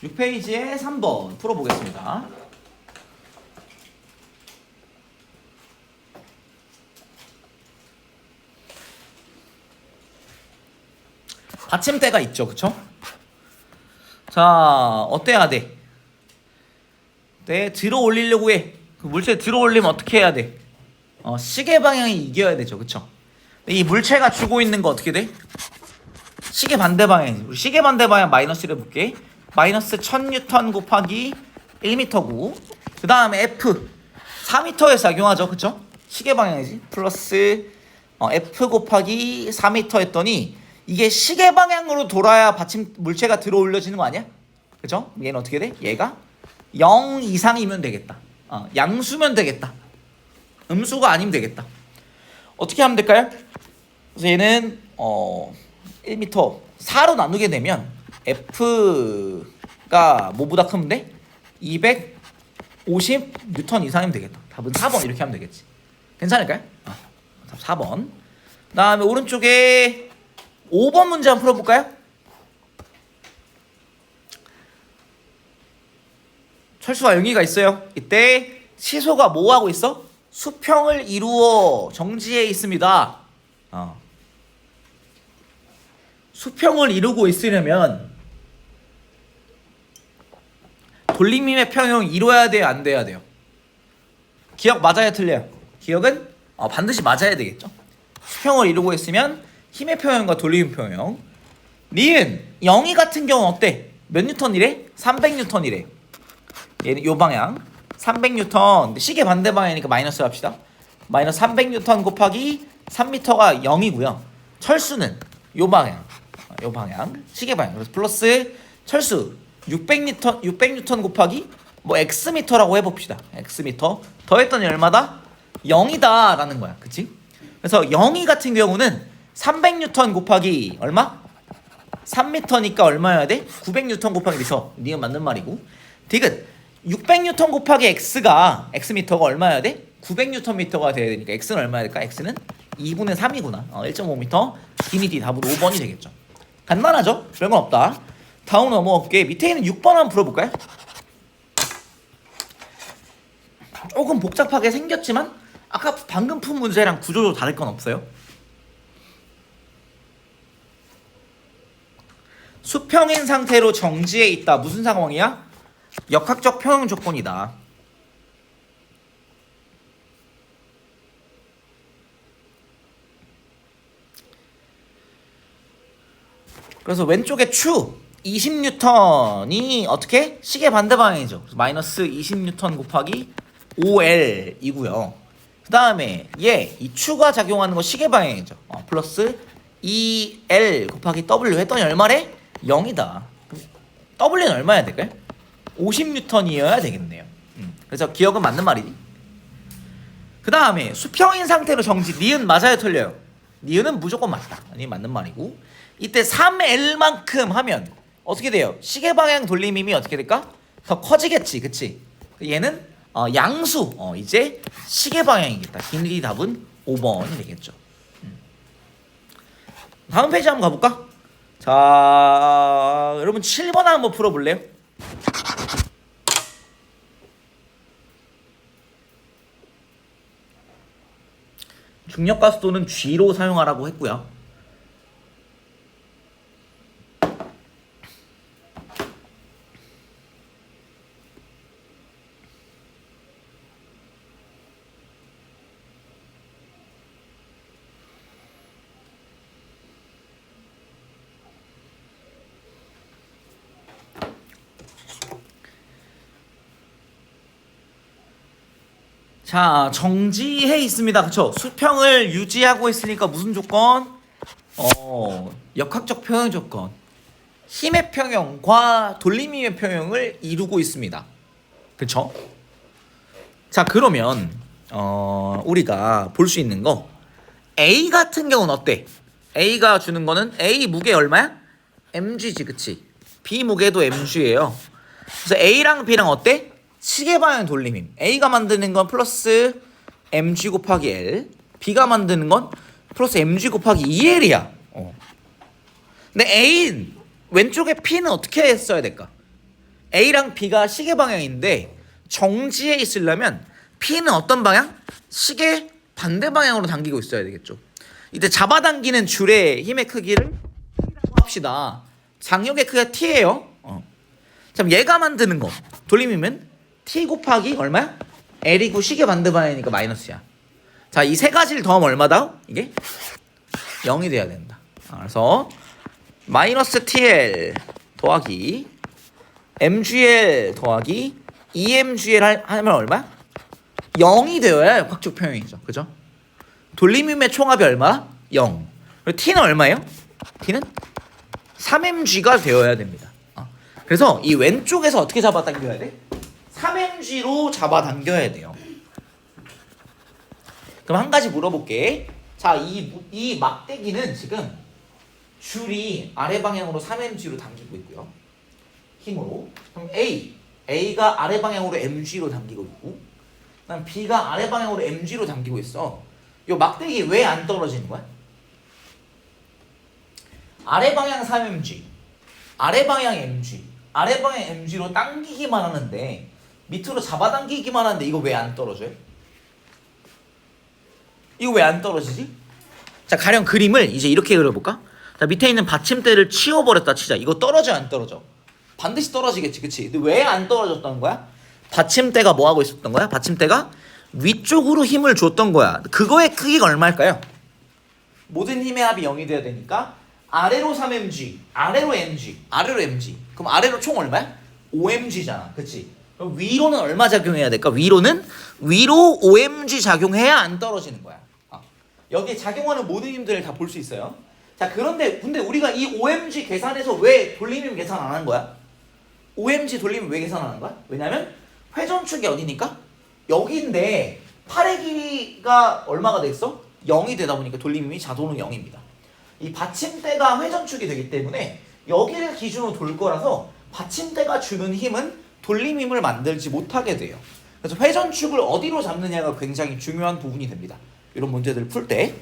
6페이지에 3번 풀어보겠습니다. 받침대가 있죠, 그쵸? 자, 어때야 돼? 네, 들어 올리려고 해. 그 물체 들어 올리면 어떻게 해야 돼? 시계 방향이 이겨야 되죠, 그쵸? 이 물체가 주고 있는 거 어떻게 돼? 시계 반대 방향이지. 우리 시계 반대 방향 마이너스를 볼게. 마이너스 1000N 곱하기 1m고, 그 다음에 F 4m에서 작용하죠, 그쵸? 시계 방향이지. 플러스 F 곱하기 4m 했더니 이게 시계 방향으로 돌아야 받침 물체가 들어 올려지는 거 아니야? 그쵸? 얘는 어떻게 돼? 얘가 0 이상이면 되겠다. 양수면 되겠다. 음수가 아니면 되겠다. 어떻게 하면 될까요? 그래서 얘는 1m 4로 나누게 되면 F가 뭐보다 크면 돼? 250N 이상이면 되겠다. 답은 4번 이렇게 하면 되겠지. 괜찮을까요? 4번. 그 다음에 오른쪽에 5번 문제 한번 풀어볼까요? 철수와 영희가 있어요. 이때 시소가 뭐 하고 있어? 수평을 이루어 정지해 있습니다. 수평을 이루고 있으려면 돌림힘의 평형을 이루어야 돼요, 안 돼야 돼요? 기억 맞아야 틀려요? 기억은 반드시 맞아야 되겠죠. 수평을 이루고 있으면 힘의 평형과 돌림힘 평형. 니은 영희 같은 경우는 어때? 몇 뉴턴이래? 300N이래. 얘는 요 방향 300N. 시계 반대 방향이니까 마이너스 합시다. 마이너스 300N 곱하기 3m가 0이고요. 철수는 요 방향, 요 방향 시계 방향. 그래서 플러스 철수 600N 곱하기 뭐 xm라고 해봅시다. xm 더했더니 얼마다? 0이다 라는 거야, 그치? 그래서 영희 같은 경우는 300N 곱하기 얼마? 3m니까 얼마여야 돼? 900N 곱하기 미터. 니은 맞는 말이고. 디귿 600N 곱하기 x가 xm가 얼마여야 돼? 900Nm가 돼야 되니까 x는 얼마야 될까? x는 2분의 3이구나. 1.5m. 디니디 답은 5번이 되겠죠. 간단하죠? 별건 없다. 다음 넘어갈게. 밑에 있는 6번 한번 풀어볼까요? 조금 복잡하게 생겼지만 아까 방금 푼 문제랑 구조도 다를 건 없어요. 수평인 상태로 정지해 있다. 무슨 상황이야? 역학적 평형 조건이다. 그래서 왼쪽에 추 20N이 어떻게? 시계 반대 방향이죠. 마이너스 20N 곱하기 5L이고요. 그 다음에 이 추가 작용하는 거 시계 방향이죠. 플러스 2L 곱하기 W 했더니 얼마래? 0이다. W는 얼마야 될까요? 50N이어야 되겠네요. 그래서 기억은 맞는 말이지. 그 다음에 수평인 상태로 정지. 니은 맞아요 틀려요? 니은은 무조건 맞다. 아니 맞는 말이고, 이때 3L만큼 하면 어떻게 돼요? 시계 방향 돌림힘이 어떻게 될까? 더 커지겠지, 그치? 얘는 양수, 이제 시계 방향이겠다. 길이 답은 5번이 되겠죠. 다음 페이지 한번 가볼까? 자, 여러분 7번 한번 풀어볼래요? 중력가속도는 G로 사용하라고 했고요. 자, 정지해 있습니다. 그쵸? 수평을 유지하고 있으니까 무슨 조건? 역학적 평형 조건. 힘의 평형과 돌림힘의 평형을 이루고 있습니다. 그쵸? 자, 그러면 우리가 볼 수 있는 거, A 같은 경우는 어때? A가 주는 거는 A 무게 얼마야? mg지, 그치? B 무게도 mg예요. 그래서 A랑 B랑 어때? 시계 방향 돌림힘. A가 만드는 건 플러스 mg 곱하기 L, B가 만드는 건 플러스 mg 곱하기 2L이야. 근데 A 왼쪽에 P는 어떻게 써야 될까? A랑 B가 시계 방향인데 정지해 있으려면 P는 어떤 방향? 시계 반대 방향으로 당기고 있어야 되겠죠. 이때 잡아당기는 줄의 힘의 크기를 T라고 합시다. 장력의 크기가 T예요. 그럼 얘가 만드는 거 돌림이면 T 곱하기 얼마야? L이고 시계 반대 방향이니까 마이너스야. 자, 이 세 가지를 더하면 얼마다? 이게 0이 돼야 된다. 그래서 마이너스 TL 더하기 MGL 더하기 EMGL 하면 얼마야? 0이 되어야 역학적 평형이죠. 그죠? 돌림힘의 총합이 얼마? 0. 그리고 T는 얼마예요? T는 3mg가 되어야 됩니다. 그래서 이 왼쪽에서 어떻게 잡아당겨야 돼? 3mg로 잡아당겨야 돼요. 그럼 한 가지 물어볼게. 자, 이 막대기는 지금 줄이 아래 방향으로 3mg로 당기고 있고요. 힘으로. 그럼 A가 아래 방향으로 mg로 당기고 있고, 그다음 B가 아래 방향으로 mg로 당기고 있어. 이 막대기 왜 안 떨어지는 거야? 아래 방향 3mg, 아래 방향 mg, 아래 방향 mg로 당기기만 하는데, 밑으로 잡아당기기만 하는데 이거 왜 안 떨어져요? 이거 왜 안 떨어지지? 자, 가령 그림을 이제 이렇게 그려볼까? 자, 밑에 있는 받침대를 치워버렸다 치자. 이거 떨어져 안 떨어져? 반드시 떨어지겠지, 그치? 근데 왜 안 떨어졌다는 거야? 받침대가 뭐 하고 있었던 거야? 받침대가 위쪽으로 힘을 줬던 거야. 그거의 크기가 얼마일까요? 모든 힘의 합이 0이 돼야 되니까 아래로 3mg, 아래로 mg, 아래로 mg. 그럼 아래로 총 얼마야? 5mg잖아, 그치? 그럼 위로는 얼마 작용해야 될까? 위로 5mg 작용해야 안 떨어지는 거야. 여기에 작용하는 모든 힘들을 다 볼 수 있어요. 자, 근데 우리가 이 5mg 계산해서 왜 돌림힘 계산 안 한 거야? 5mg 돌림힘 왜 계산 안 한 거야? 왜냐면 회전축이 어디니까? 여기인데 팔의 길이가 얼마가 됐어? 0이 되다 보니까 돌림힘이 자동으로 0입니다. 이 받침대가 회전축이 되기 때문에 여기를 기준으로 돌 거라서 받침대가 주는 힘은 돌림힘을 만들지 못하게 돼요. 그래서 회전축을 어디로 잡느냐가 굉장히 중요한 부분이 됩니다. 이런 문제들을 풀 때.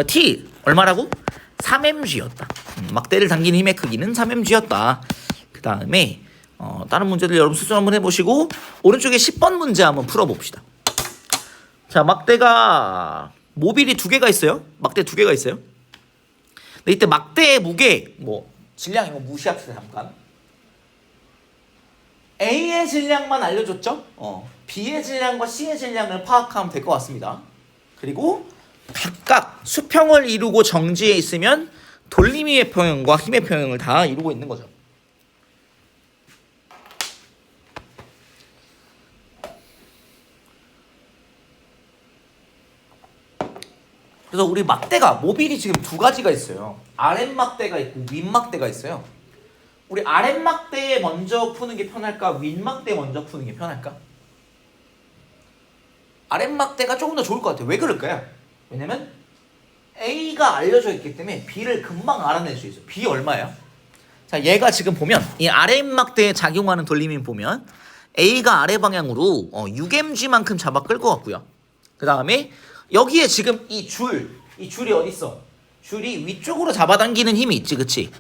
T 얼마라고? 3mg였다. 막대를 당긴 힘의 크기는 3mg였다. 그 다음에 다른 문제들 여러분 스스로 한번 해보시고 오른쪽에 10번 문제 한번 풀어봅시다. 자, 막대가 모빌이 2개가 있어요. 막대 2개가 있어요. 근데 이때 막대의 무게 질량 이거 무시합시다. 잠깐. A의 질량만 알려줬죠? B의 질량과 C의 질량을 파악하면 될 것 같습니다. 그리고 각각 수평을 이루고 정지에 있으면 돌림의 평형과 힘의 평형을 다 이루고 있는 거죠. 그래서 우리 막대가 모빌이 지금 2가지가 있어요. 아랫막대가 있고 윗막대가 있어요. 우리 아랫막대 먼저 푸는 게 편할까? 윗막대 먼저 푸는 게 편할까? 아랫막대가 조금 더 좋을 것 같아요. 왜 그럴까요? 왜냐면 A가 알려져 있기 때문에 B를 금방 알아낼 수 있어요. B 얼마예요? 자, 얘가 지금 보면 이 아랫막대에 작용하는 돌림인 보면 A가 아래 방향으로 6mg만큼 잡아 끌 것 같고요. 그 다음에 여기에 지금 이 줄이 어디 있어? 줄이 위쪽으로 잡아당기는 힘이 있지, 그치?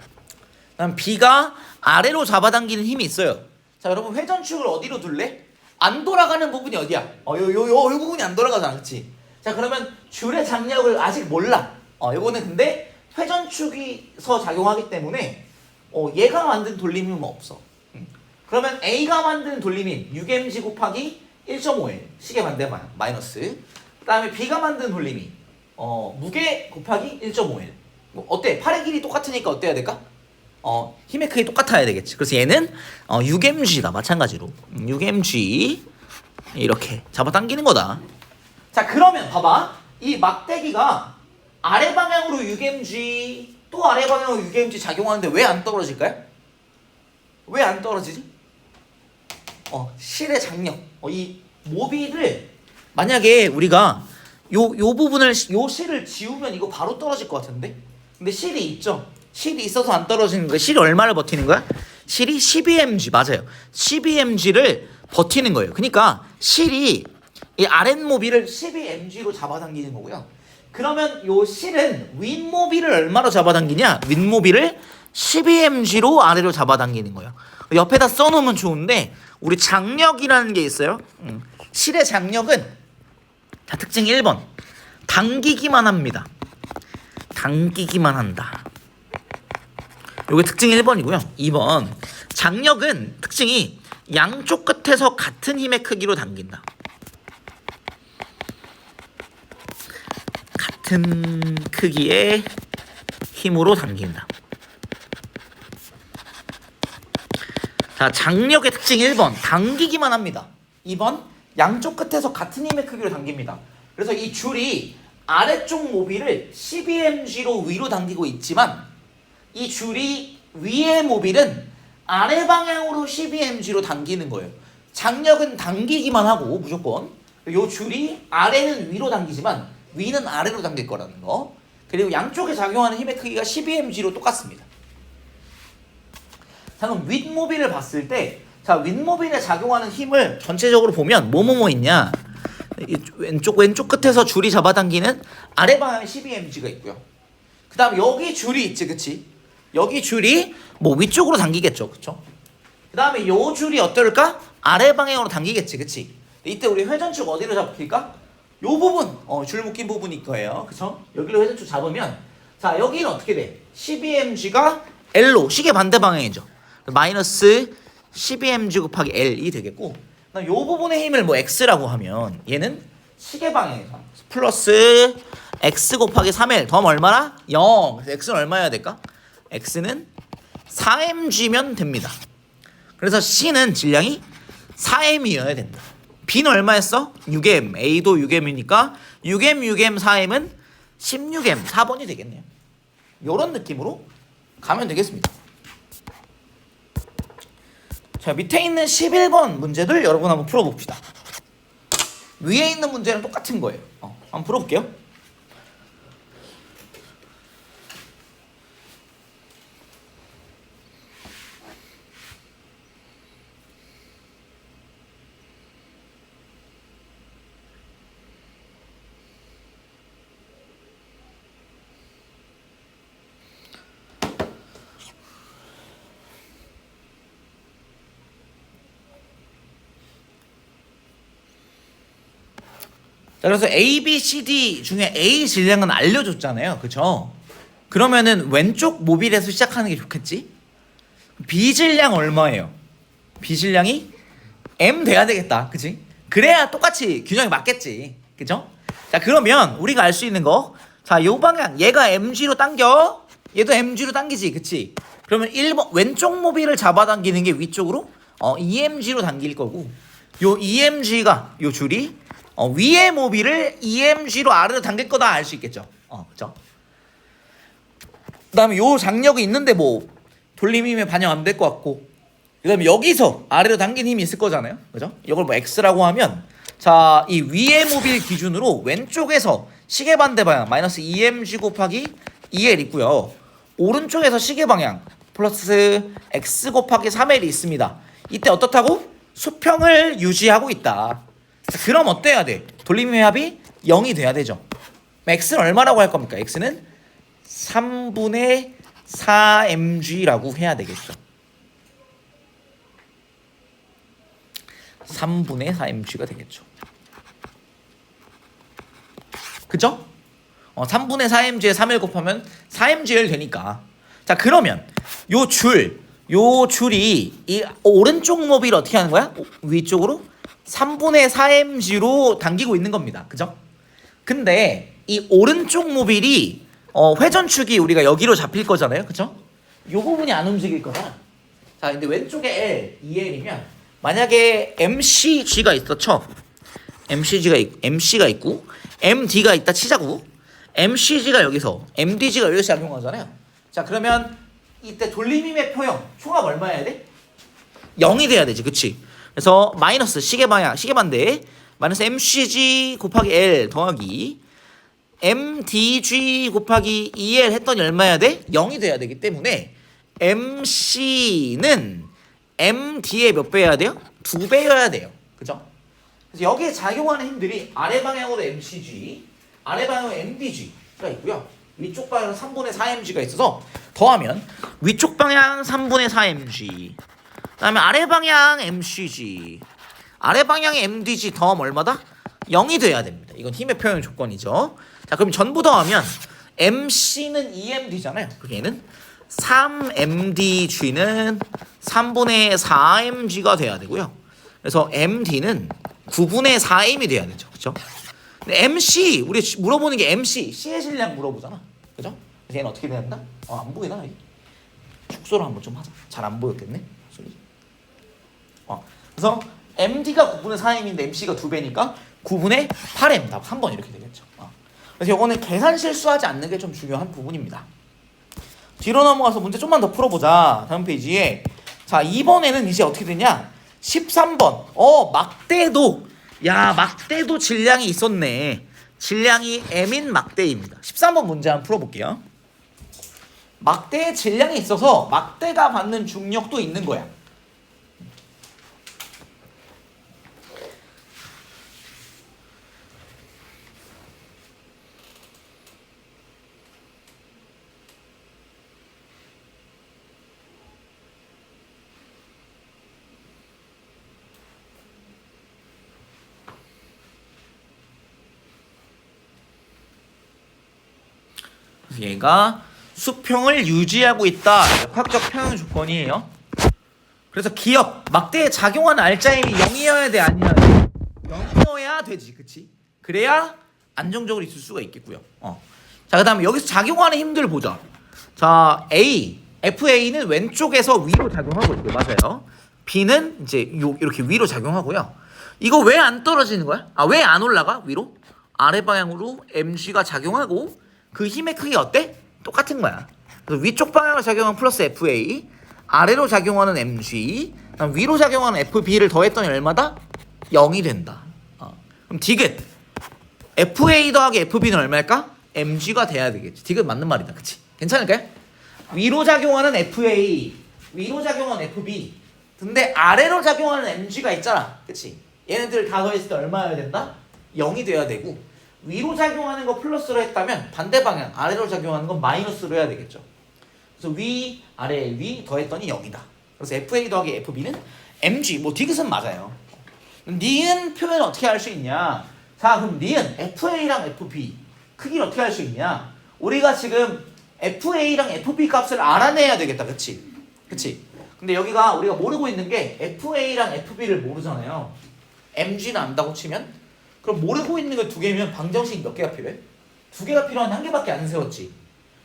그다음 B가 아래로 잡아당기는 힘이 있어요. 자, 여러분 회전축을 어디로 둘래? 안 돌아가는 부분이 어디야? 요 부분이 안 돌아가잖아, 그치? 자, 그러면 줄의 장력을 아직 몰라. 요거는 근데 회전축이서 작용하기 때문에 얘가 만든 돌림힘은 없어. 그러면 A가 만든 돌림힘 6mg 곱하기 1.5L 시계 반대 방향 마이너스. 그 다음에 B가 만든 돌림이 무게 곱하기 1.5L. 어때? 팔의 길이 똑같으니까 어때야 될까? 힘의 크기 똑같아야 되겠지. 그래서 얘는 6mg다. 마찬가지로 6mg 이렇게 잡아당기는 거다. 자, 그러면 봐봐. 이 막대기가 아래 방향으로 6mg 또 아래 방향으로 6mg 작용하는데 왜 안 떨어질까요? 왜 안 떨어지지? 실의 장력. 이 모빌을 만약에 우리가 요 부분을 요 실을 지우면 이거 바로 떨어질 것 같은데? 근데 실이 있죠? 실이 있어서 안 떨어지는 거야. 실이 얼마를 버티는 거야? 실이 12mg 맞아요. 12mg를 버티는 거예요. 그러니까 실이 이 아랫모빌을 12mg로 잡아당기는 거고요. 그러면 요 실은 윗모빌을 얼마로 잡아당기냐? 윗모빌을 12mg로 아래로 잡아당기는 거예요. 옆에다 써놓으면 좋은데 우리 장력이라는 게 있어요. 실의 장력은 자, 특징 1번 당기기만 합니다. 당기기만 한다. 요게 특징 1번이고요. 2번 장력은 특징이 양쪽 끝에서 같은 힘의 크기로 당긴다. 같은 크기의 힘으로 당긴다. 자, 장력의 특징 1번 당기기만 합니다. 2번 양쪽 끝에서 같은 힘의 크기로 당깁니다. 그래서 이 줄이 아래쪽 모빌을 12mg로 위로 당기고 있지만 이 줄이 위의 모빌은 아래 방향으로 12mg로 당기는 거예요. 장력은 당기기만 하고 무조건 이 줄이 아래는 위로 당기지만 위는 아래로 당길 거라는 거. 그리고 양쪽에 작용하는 힘의 크기가 12mg로 똑같습니다. 자, 그럼 윗모빌을 봤을 때 자, 윗모빌에 작용하는 힘을 전체적으로 보면 뭐뭐뭐 있냐? 왼쪽 끝에서 줄이 잡아당기는 아래 방향에 12mg가 있고요. 그 다음 여기 줄이 있지, 그치? 여기 줄이 위쪽으로 당기겠죠, 그쵸? 그 다음에 요 줄이 어떨까? 아래 방향으로 당기겠지, 그치? 이때 우리 회전축 어디로 잡힐까? 요 부분, 줄 묶인 부분일 거예요, 그쵸? 여기로 회전축 잡으면 자, 여기는 어떻게 돼? 12mg가 L로 시계 반대 방향이죠. 마이너스 12mg 곱하기 L이 되겠고, 요 부분의 힘을 X라고 하면 얘는 시계 방향에서 플러스 X 곱하기 3L 더하면 얼마나? 0. 그래서 X는 얼마여야 될까? X는 4mg면 됩니다. 그래서 C는 질량이 4m이어야 된다. B는 얼마였어? 6m. A도 6m이니까 6m, 4m은 16m. 4번이 되겠네요. 요런 느낌으로 가면 되겠습니다. 자, 밑에 있는 11번 문제들 여러분 한번 풀어봅시다. 위에 있는 문제는 똑같은 거예요. 한번 풀어볼게요. 자, 그래서 A, B, C, D 중에 A 질량은 알려줬잖아요. 그쵸? 그러면은 왼쪽 모빌에서 시작하는 게 좋겠지? B 질량 얼마예요? B 질량이 M 돼야 되겠다. 그치? 그래야 똑같이 균형이 맞겠지. 그죠? 자, 그러면 우리가 알 수 있는 거, 자, 요 방향 얘가 MG로 당겨, 얘도 MG로 당기지. 그치? 그러면 1번 왼쪽 모빌을 잡아당기는 게 위쪽으로 EMG로 당길 거고, 요 EMG가 요 줄이 위의 모빌을 EMG로 아래로 당길 거다 알 수 있겠죠. 그죠? 그다음에 요 장력이 있는데 뭐 돌림 힘에 반영 안 될 것 같고, 그다음에 여기서 아래로 당긴 힘이 있을 거잖아요. 그죠? 이걸 뭐 X라고 하면, 자, 이 위의 모빌 기준으로 왼쪽에서 시계 반대 방향 마이너스 EMG 곱하기 EL 있고요. 오른쪽에서 시계 방향 플러스 X 곱하기 3L이 있습니다. 이때 어떻다고? 수평을 유지하고 있다. 그럼 어때야 돼? 돌림힘의 합이 0이 돼야 되죠. X는 얼마라고 할 겁니까? X는 3분의 4mg라고 해야 되겠죠. 3분의 4mg가 되겠죠. 그죠? 3분의 4mg에 3을 곱하면 4mgl 되니까. 자, 그러면 요 줄이 이 오른쪽 모빌 어떻게 하는 거야? 위쪽으로 3분의 4mg로 당기고 있는 겁니다. 그죠? 근데 이 오른쪽 모빌이 회전축이 우리가 여기로 잡힐 거잖아요. 그죠? 요 부분이 안 움직일 거다. 자, 근데 왼쪽에 L, EL이면 만약에 MCG가 있어 쳐. MC가 있고 MD가 있다 치자고. MCG가 여기서 MDG가 여기서 작용하잖아요. 자, 그러면 이때 돌림힘의 표형 총합 얼마 해야 돼? 0이 돼야 되지. 그치? 그래서 마이너스 시계 반대 마이너스 MCG 곱하기 L 더하기 MDG 곱하기 EL 했더니 얼마 해야 돼? 0이 돼야 되기 때문에 MC는 MD의 몇 배 해야 돼요? 2배여야 돼요. 그죠? 그래서 여기에 작용하는 힘들이 아래 방향으로 MCG, 아래 방향으로 MDG가 있고요. 위쪽 방향으로 3분의 4mg가 있어서 더하면 위쪽 방향 3분의 4mg, 그다음에 아래 방향 MCG, 아래 방향의 MDG 더하면 얼마다? 0이 돼야 됩니다. 이건 힘의 표현 조건이죠. 자, 그럼 전부 더하면 MC는 EMD잖아요. 그럼 얘는 3MDG는 3분의 4mg가 돼야 되고요. 그래서 MD는 9분의 4m이 돼야 되죠. 그렇죠? 근데 MC 우리 물어보는 게 C의 질량 물어보잖아. 그죠? 그래서 얘는 어떻게 된다? 안 보이나? 축소를 한번 좀 하자. 잘 안 보였겠네. 소리. 그래서 MD가 9분의 4m인데 MC가 2배니까 9분의 8m 답 3번 이렇게 되겠죠. 그래서 이거는 계산 실수하지 않는 게 좀 중요한 부분입니다. 뒤로 넘어가서 문제 좀만 더 풀어보자. 다음 페이지에. 자, 이번에는 이제 어떻게 되냐? 13번. 막대도 질량이 있었네. 질량이 M인 막대입니다. 13번 문제 한번 풀어볼게요. 막대에 질량이 있어서 막대가 받는 중력도 있는 거야. 얘가 수평을 유지하고 있다. 역학적 평형 조건이에요. 그래서 기억, 막대에 작용하는 알짜임이 0이어야 돼, 아니어야 돼? 0이어야 되지, 그치? 그래야 안정적으로 있을 수가 있겠고요. 자, 그 다음에 여기서 작용하는 힘들 보자. 자, FA는 왼쪽에서 위로 작용하고 있고요. 맞아요. B는 이제 이렇게 위로 작용하고요. 이거 왜 안 떨어지는 거야? 왜 안 올라가? 위로? 아래 방향으로 MG가 작용하고 그 힘의 크기가 어때? 똑같은 거야. 그래서 위쪽 방향으로 작용하는 플러스 FA, 아래로 작용하는 MG, 위로 작용하는 FB를 더했더니 얼마다? 0이 된다. 그럼 디귿 FA 더하기 FB는 얼마일까? MG가 돼야 되겠지. 디귿 맞는 말이다. 그치? 괜찮을까요? 위로 작용하는 FA, 위로 작용하는 FB, 근데 아래로 작용하는 MG가 있잖아. 그치? 얘네들 다 더했을 때 얼마여야 된다? 0이 돼야 되고, 위로 작용하는 거 플러스로 했다면 반대 방향 아래로 작용하는 건 마이너스로 해야 되겠죠. 그래서 위, 아래, 위 더했더니 0이다. 그래서 FA 더하기 FB는 MG, 디귿은 맞아요. 니은 표현 어떻게 할 수 있냐? 자, 그럼 니은 FA랑 FB 크기를 어떻게 할 수 있냐? 우리가 지금 FA랑 FB 값을 알아내야 되겠다. 그치? 그치? 근데 여기가 우리가 모르고 있는 게 FA랑 FB를 모르잖아요. MG는 안다고 치면? 그럼 모르고 있는 게 두 개면 방정식 몇 개가 필요해? 두 개가 필요한데 한 개밖에 안 세웠지.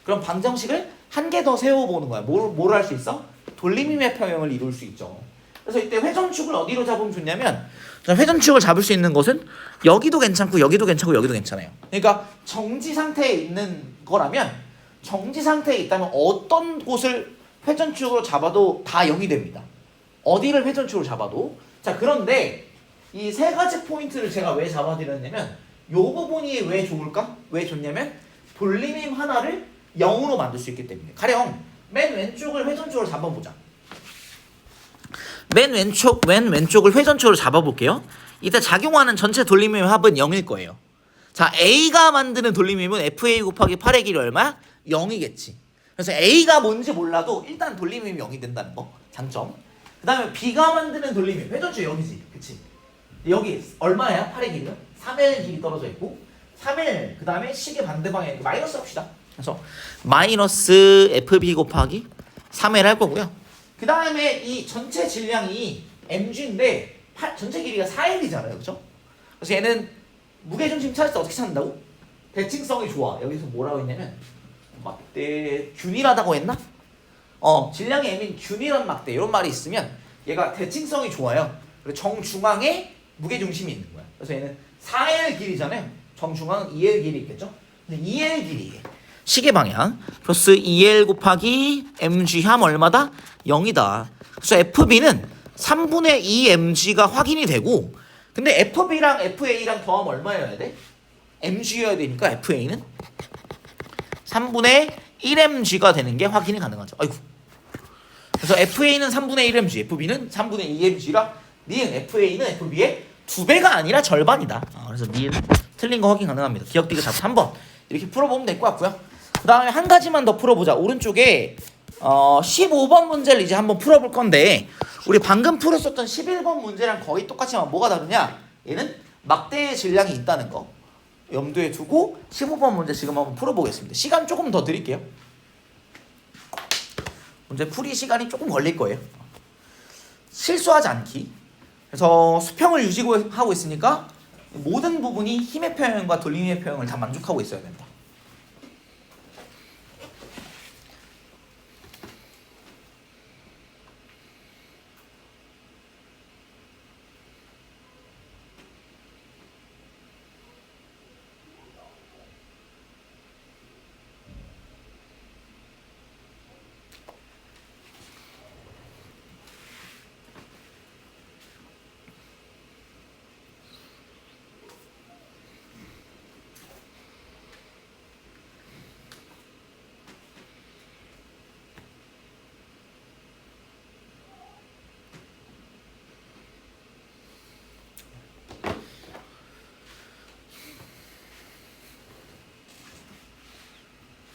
그럼 방정식을 한 개 더 세워보는 거야. 뭘 할 수 있어? 돌림임의 평형을 이룰 수 있죠. 그래서 이때 회전축을 어디로 잡으면 좋냐면, 회전축을 잡을 수 있는 것은 여기도 괜찮고 여기도 괜찮고 여기도 괜찮아요. 그러니까 정지 상태에 있는 거라면, 정지 상태에 있다면 어떤 곳을 회전축으로 잡아도 다 0이 됩니다. 어디를 회전축으로 잡아도. 자, 그런데 이 세 가지 포인트를 제가 왜 잡아드렸냐면, 요 부분이 왜 좋을까? 왜 좋냐면 돌림임 하나를 0으로 만들 수 있기 때문에. 가령 맨 왼쪽을 회전축으로 잡아보자. 맨 왼쪽을 회전축으로 잡아볼게요. 이때 작용하는 전체 돌림임 합은 0일 거예요. 자, A가 만드는 돌림임은 FA 곱하기 8의 길이 얼마야? 0이겠지. 그래서 A가 뭔지 몰라도 일단 돌림임이 0이 된다는 거. 장점. 그 다음에 B가 만드는 돌림임. 회전축 0이지. 그치? 여기 얼마야? 8의 길이는? 3의 길이 떨어져 있고 3의 그 다음에 식의 반대 방향 마이너스 합시다. 그래서 마이너스 FB 곱하기 3을 할 거고요. 그 다음에 이 전체 질량이 mg인데 전체 길이가 4L이잖아요. 그렇죠? 그래서 얘는 무게중심 찾을 때 어떻게 찾는다고? 대칭성이 좋아. 여기서 뭐라고 했냐면 막대 균일하다고 했나? 질량이 m인 균일한 막대 이런 말이 있으면 얘가 대칭성이 좋아요. 그리고 정중앙에 무게중심이 있는 거야. 그래서 얘는 4L 길이잖아요. 정중앙은 2L 길이 있겠죠? 근데 2L 길이 시계 방향 플러스 2L 곱하기 mg 함 얼마다? 0이다. 그래서 FB는 3분의 2 mg가 확인이 되고, 근데 FB랑 FA랑 더하면 얼마여야 돼? mg여야 되니까 FA는 3분의 1 mg가 되는 게 확인이 가능하죠. 아이고. 그래서 FA는 3분의 1 mg, FB는 3분의 2 mg라 니은 FA는 FB의 2배가 아니라 절반이다. 그래서 니은 틀린 거 확인 가능합니다. 기억되게 답 3번 이렇게 풀어보면 될 것 같고요. 그 다음에 한 가지만 더 풀어보자. 오른쪽에 15번 문제를 이제 한번 풀어볼 건데, 우리 방금 풀었었던 11번 문제랑 거의 똑같지만 뭐가 다르냐? 얘는 막대의 질량이 있다는 거 염두에 두고 15번 문제 지금 한번 풀어보겠습니다. 시간 조금 더 드릴게요. 문제 풀이 시간이 조금 걸릴 거예요. 실수하지 않기. 그래서 수평을 유지하고 있으니까 모든 부분이 힘의 평형과 돌림의 평형을 다 만족하고 있어야 된다.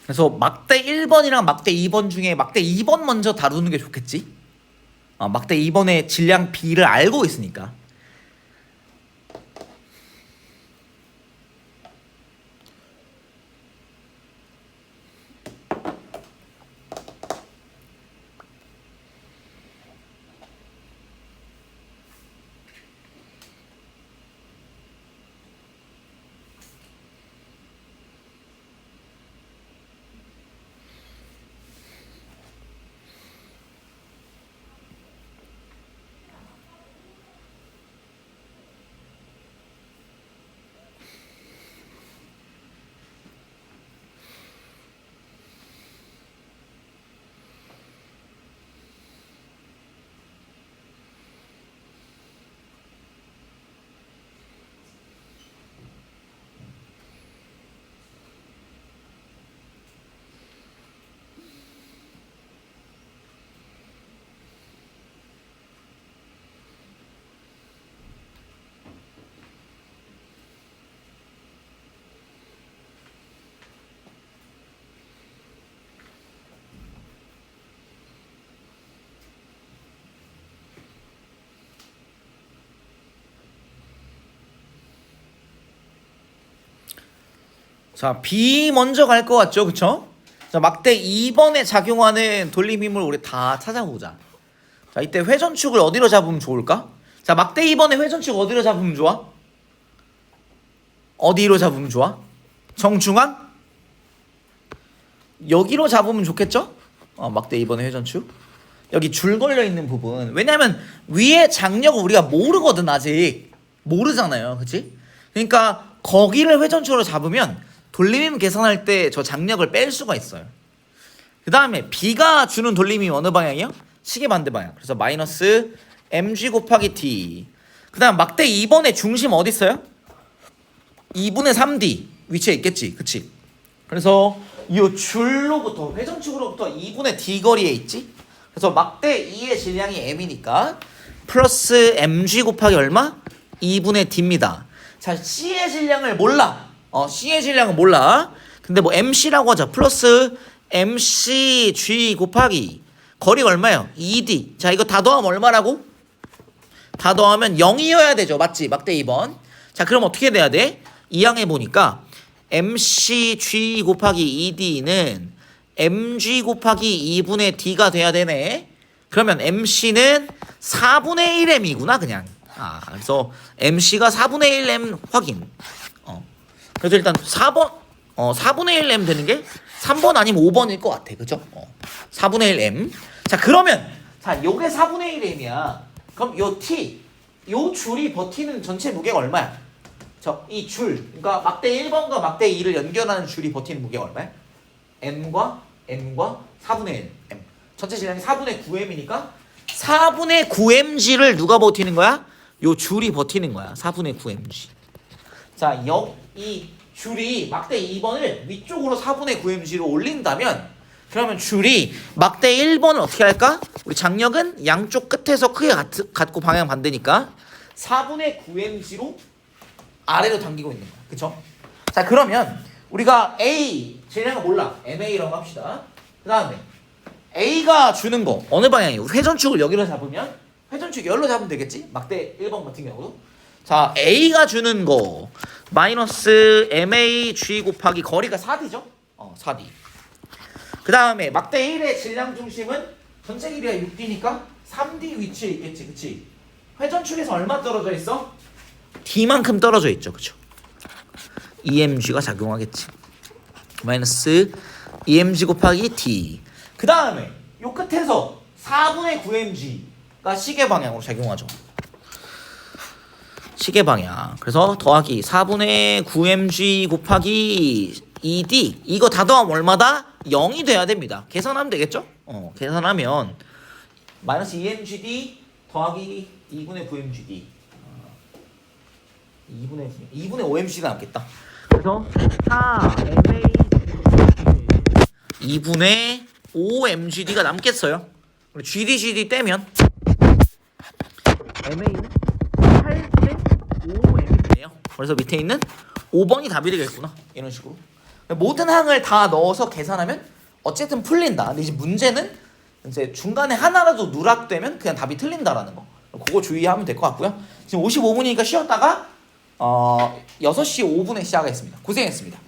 그래서 막대 1번이랑 막대 2번 중에 막대 2번 먼저 다루는 게 좋겠지? 막대 2번의 질량 B를 알고 있으니까. 자, B 먼저 갈 것 같죠? 그쵸? 자, 막대 2번에 작용하는 돌림힘을 우리 다 찾아보자. 자, 이때 회전축을 어디로 잡으면 좋을까? 자, 막대 2번에 회전축 어디로 잡으면 좋아? 어디로 잡으면 좋아? 정중앙? 여기로 잡으면 좋겠죠? 막대 2번의 회전축. 여기 줄 걸려 있는 부분. 왜냐면 위에 장력을 우리가 모르거든. 아직 모르잖아요. 그치? 그러니까 거기를 회전축으로 잡으면 돌림힘 계산할 때 저 장력을 뺄 수가 있어요. 그 다음에 B가 주는 돌림힘 어느 방향이요? 시계 반대 방향. 그래서 마이너스 mg 곱하기 t. 그 다음 막대 2번의 중심 어디 있어요? 2분의 3d 위치에 있겠지. 그치? 그래서 이 줄로부터 회전축으로부터 2분의 d 거리에 있지. 그래서 막대 2의 질량이 m이니까 플러스 mg 곱하기 얼마? 2분의 d입니다. 자, C의 질량을 몰라. C의 질량은 몰라. 근데 뭐 mc라고 하자. 플러스 mcg 곱하기 거리가 얼마예요? 2d. 자, 이거 다 더하면 얼마라고? 다 더하면 0이어야 되죠. 맞지? 막대 2번. 자, 그럼 어떻게 돼야 돼? 이항해 보니까 mcg 곱하기 2d는 mg 곱하기 2분의 d가 돼야 되네. 그러면 mc는 4분의 1m이구나 그냥. 그래서 mc가 4분의 1m 확인. 그래서 일단 4분의 1m 되는 게 3번 아니면 5번일 것 같아. 그죠? 4분의 1m. 자, 그러면 자, 요게 4분의 1m이야. 그럼 요 t, 요 줄이 버티는 전체 무게가 얼마야? 이 줄, 그러니까 막대 1번과 막대 2를 연결하는 줄이 버티는 무게가 얼마야? m과 4분의 1 m. 전체 질량이 4분의 9m이니까 4분의 9mg를 누가 버티는 거야? 요 줄이 버티는 거야. 4분의 9mg. 자, 이 줄이 막대 2번을 위쪽으로 4분의 9mg로 올린다면 그러면 줄이 막대 1번을 어떻게 할까? 우리 장력은 양쪽 끝에서 크게 같고 방향 반대니까 4분의 9mg로 아래로 당기고 있는 거야. 그쵸? 자, 그러면 우리가 A 질량을 몰라. MA라고 합시다. 그 다음에 A가 주는 거 어느 방향이에요? 회전축을 여기로 잡으면 회전축 여기로 잡으면 되겠지? 막대 1번 같은 경우도. 자, A가 주는 거 마이너스 MAG 곱하기 거리가 4D죠? 4D. 그 다음에 막대 1의 질량 중심은 전체 길이가 6D니까 3D 위치에 있겠지. 그치? 회전축에서 얼마 떨어져 있어? D만큼 떨어져 있죠. 그쵸? EMG가 작용하겠지. 마이너스 EMG 곱하기 D. 그 다음에 요 끝에서 4분의 9mg가 시계 방향으로 작용하죠. 시계 방향. 그래서 더하기 4분의 9mg 곱하기 2D. 이거 다 더하면 얼마다? 0이 돼야 됩니다. 계산하면 되겠죠? 계산하면 마이너스 2mgd 더하기 2분의 9mgd. 2분의 5mg가 남겠다. 그래서 4mA 2분의 5mgd가 남겠어요. GD 떼면 MA는 8분의 5mg네요. 그래서 밑에 있는 5번이 답이 되겠구나. 이런 식으로. 모든 항을 다 넣어서 계산하면 어쨌든 풀린다. 근데 이제 문제는 이제 중간에 하나라도 누락되면 그냥 답이 틀린다라는 거. 그거 주의하면 될 것 같고요. 지금 55분이니까 쉬었다가 6시 5분에 시작하겠습니다. 고생했습니다.